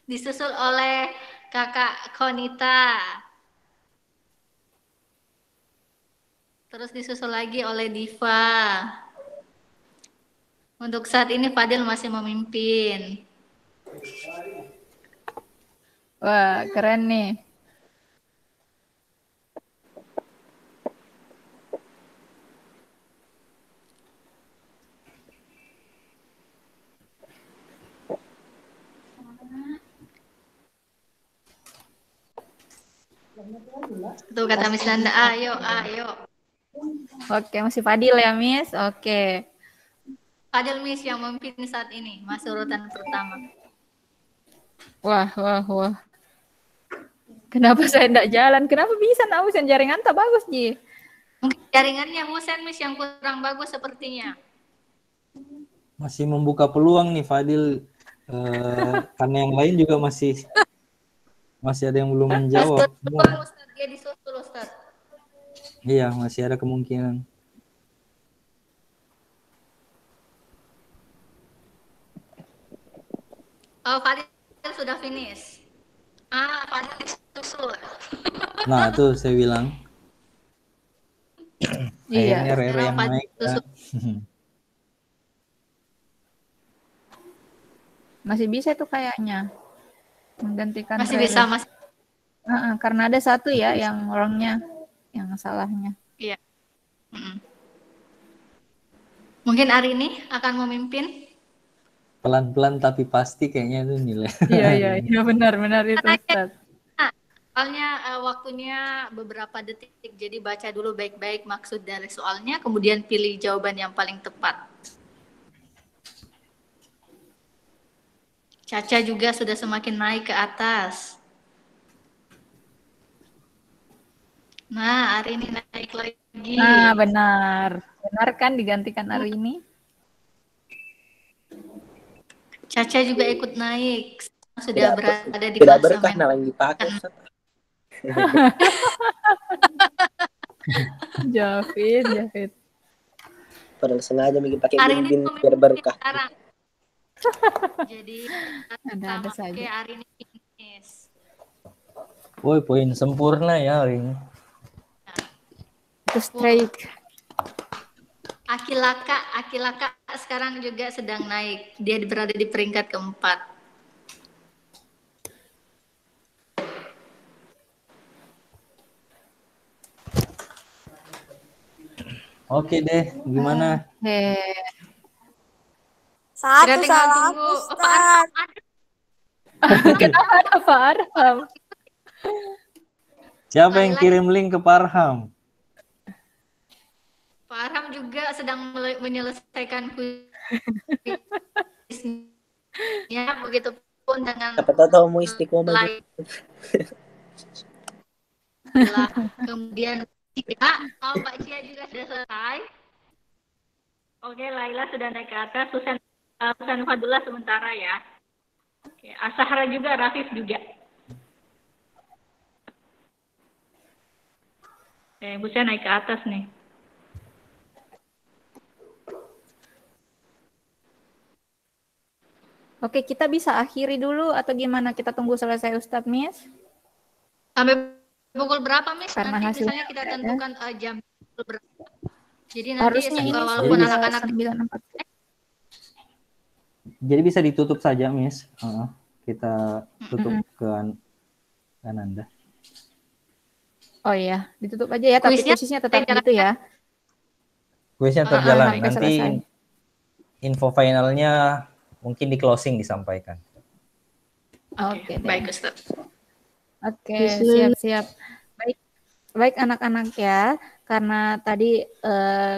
disusul oleh Kakak Konita. Terus disusul lagi oleh Diva. Untuk saat ini Fadil masih memimpin. Wah, keren nih. Tuh kata Miss Nanda, ayo, ayo. Oke, masih Fadil ya, Miss. Oke. Fadil Miss yang memimpin saat ini, masuk urutan pertama. Wah, wah, wah. Kenapa saya enggak jalan? Kenapa bisa nak Husen? Jaringan tak bagus, Ji. Mungkin jaringannya Husen Miss yang kurang bagus sepertinya. Masih membuka peluang nih Fadil. Karena yang lain juga masih ada yang belum menjawab. Ustaz, dia disusul Ustaz. Iya, masih ada kemungkinan. Oh, Fadil sudah finish. Fadil disusul. Nah, itu saya bilang. Iya. Akhirnya Rere yang Fadil naik. disusul. Masih bisa tuh kayaknya menggantikan Masih Rere. bisa, Mas. Karena ada satu ya yang orangnya yang salahnya. Iya. Mungkin hari ini akan memimpin. Pelan-pelan tapi pasti kayaknya itu nilai. Iya, benar itu Ustaz. Soalnya waktunya beberapa detik, jadi baca dulu baik-baik maksud dari soalnya, kemudian pilih jawaban yang paling tepat. Caca juga sudah semakin naik ke atas. Nah, hari ini naik lagi. Nah, benar. Benar kan digantikan hari ini? Caca juga ikut naik. Tidak Sudah berada di berkah klasemen. nah yang dipakai. Jafid. Padahal sengaja bikin pakai Hari ini bin biar berkah. sekarang. Jadi Ada saja. pakai hari ini finish. Woi, poin sempurna ya hari ini. Itu strike. Akilaka sekarang juga sedang naik. Dia berada di peringkat keempat. Oke deh, gimana? Kita tinggal tunggu Ustaz. Kenapa ada Farham? Siapa yang kirim link ke Parham? Pak Arham juga sedang menyelesaikan kuisnya, begitupun dengan Siapa tahu mau istiqomah. lain. Kemudian Pak Cia juga sudah selesai. Oke, Laila sudah naik ke atas. Husain Fadullah sementara ya. Oke, Asahra juga, Rafif juga. Oke, Husain naik ke atas nih. Oke, kita bisa akhiri dulu atau gimana? Kita tunggu selesai Ustadz Miss? Sampai pukul berapa, Miss? Karena Nanti hasilnya misalnya kita tentukan jam berapa. Jadi nanti harusnya ini walaupun anak-anak 9.40. Jadi bisa ditutup saja, Miss. Kita tutup ke Ananda. Oh iya, ditutup aja ya, tapi kuisnya tetap gitu ya. Kuisnya terjalan. Sampai Nanti selesai. info finalnya mungkin di closing disampaikan. Oke, baik Ustaz. Oke, siap-siap. Baik anak-anak ya, karena tadi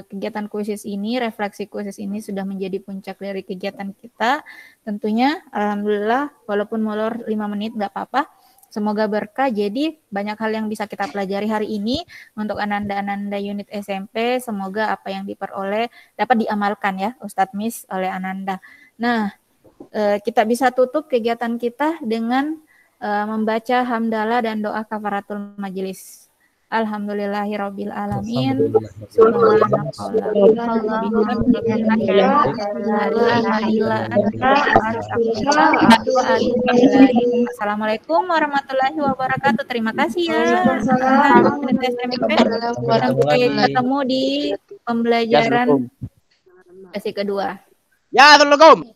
kegiatan kuisis ini, refleksi kuisis ini sudah menjadi puncak dari kegiatan kita. Tentunya, alhamdulillah, walaupun molor 5 menit nggak apa-apa. Semoga berkah, jadi banyak hal yang bisa kita pelajari hari ini untuk Ananda-Ananda unit SMP. Semoga apa yang diperoleh dapat diamalkan ya, Ustadz Miss oleh Ananda. Nah, kita bisa tutup kegiatan kita dengan membaca hamdalah dan doa kafaratul majelis. Alhamdulillahirabbil alamin. Assalamualaikum warahmatullahi wabarakatuh. Terima kasih ya. Sampai ketemu di pembelajaran sesi kedua. Ya, Assalamualaikum.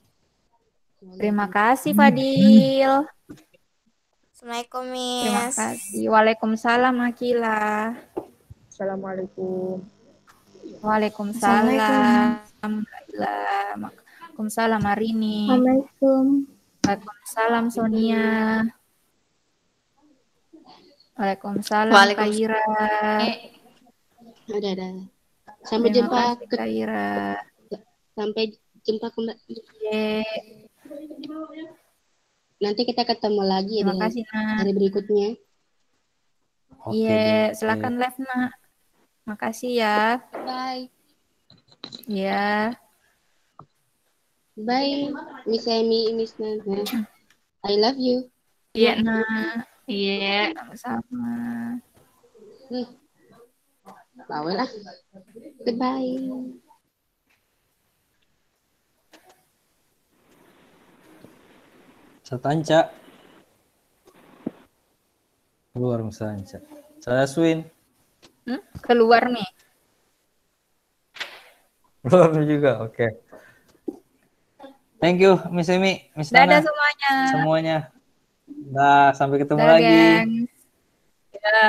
Terima kasih Fadil. Assalamualaikum, Terima Miss. kasih. Waalaikumsalam Akila. Assalamualaikum. Waalaikumsalam. Waalaikumsalam Marini. Assalamualaikum. Waalaikumsalam Sonia. Waalaikumsalam Kak Ira. Ada. Sampai Terima jumpa kasih Kak Ira. kembali. Ye. Nanti kita ketemu lagi Terima di kasih Nak. hari berikutnya. Iya, silakan live Nak. Makasih ya. Bye. Ya. Bye, Miss Amy, Miss Nana. I love you. Iya Nak. Iya. Sama-sama. Bawel lah. Goodbye. Satanca. Keluar Sanca. Saya Swin. Keluar nih. Keluar juga, oke. Thank you, Miss Emi, Miss Dadah Nana. semuanya. Nah, sampai ketemu Dadah, lagi. gengs. Ya.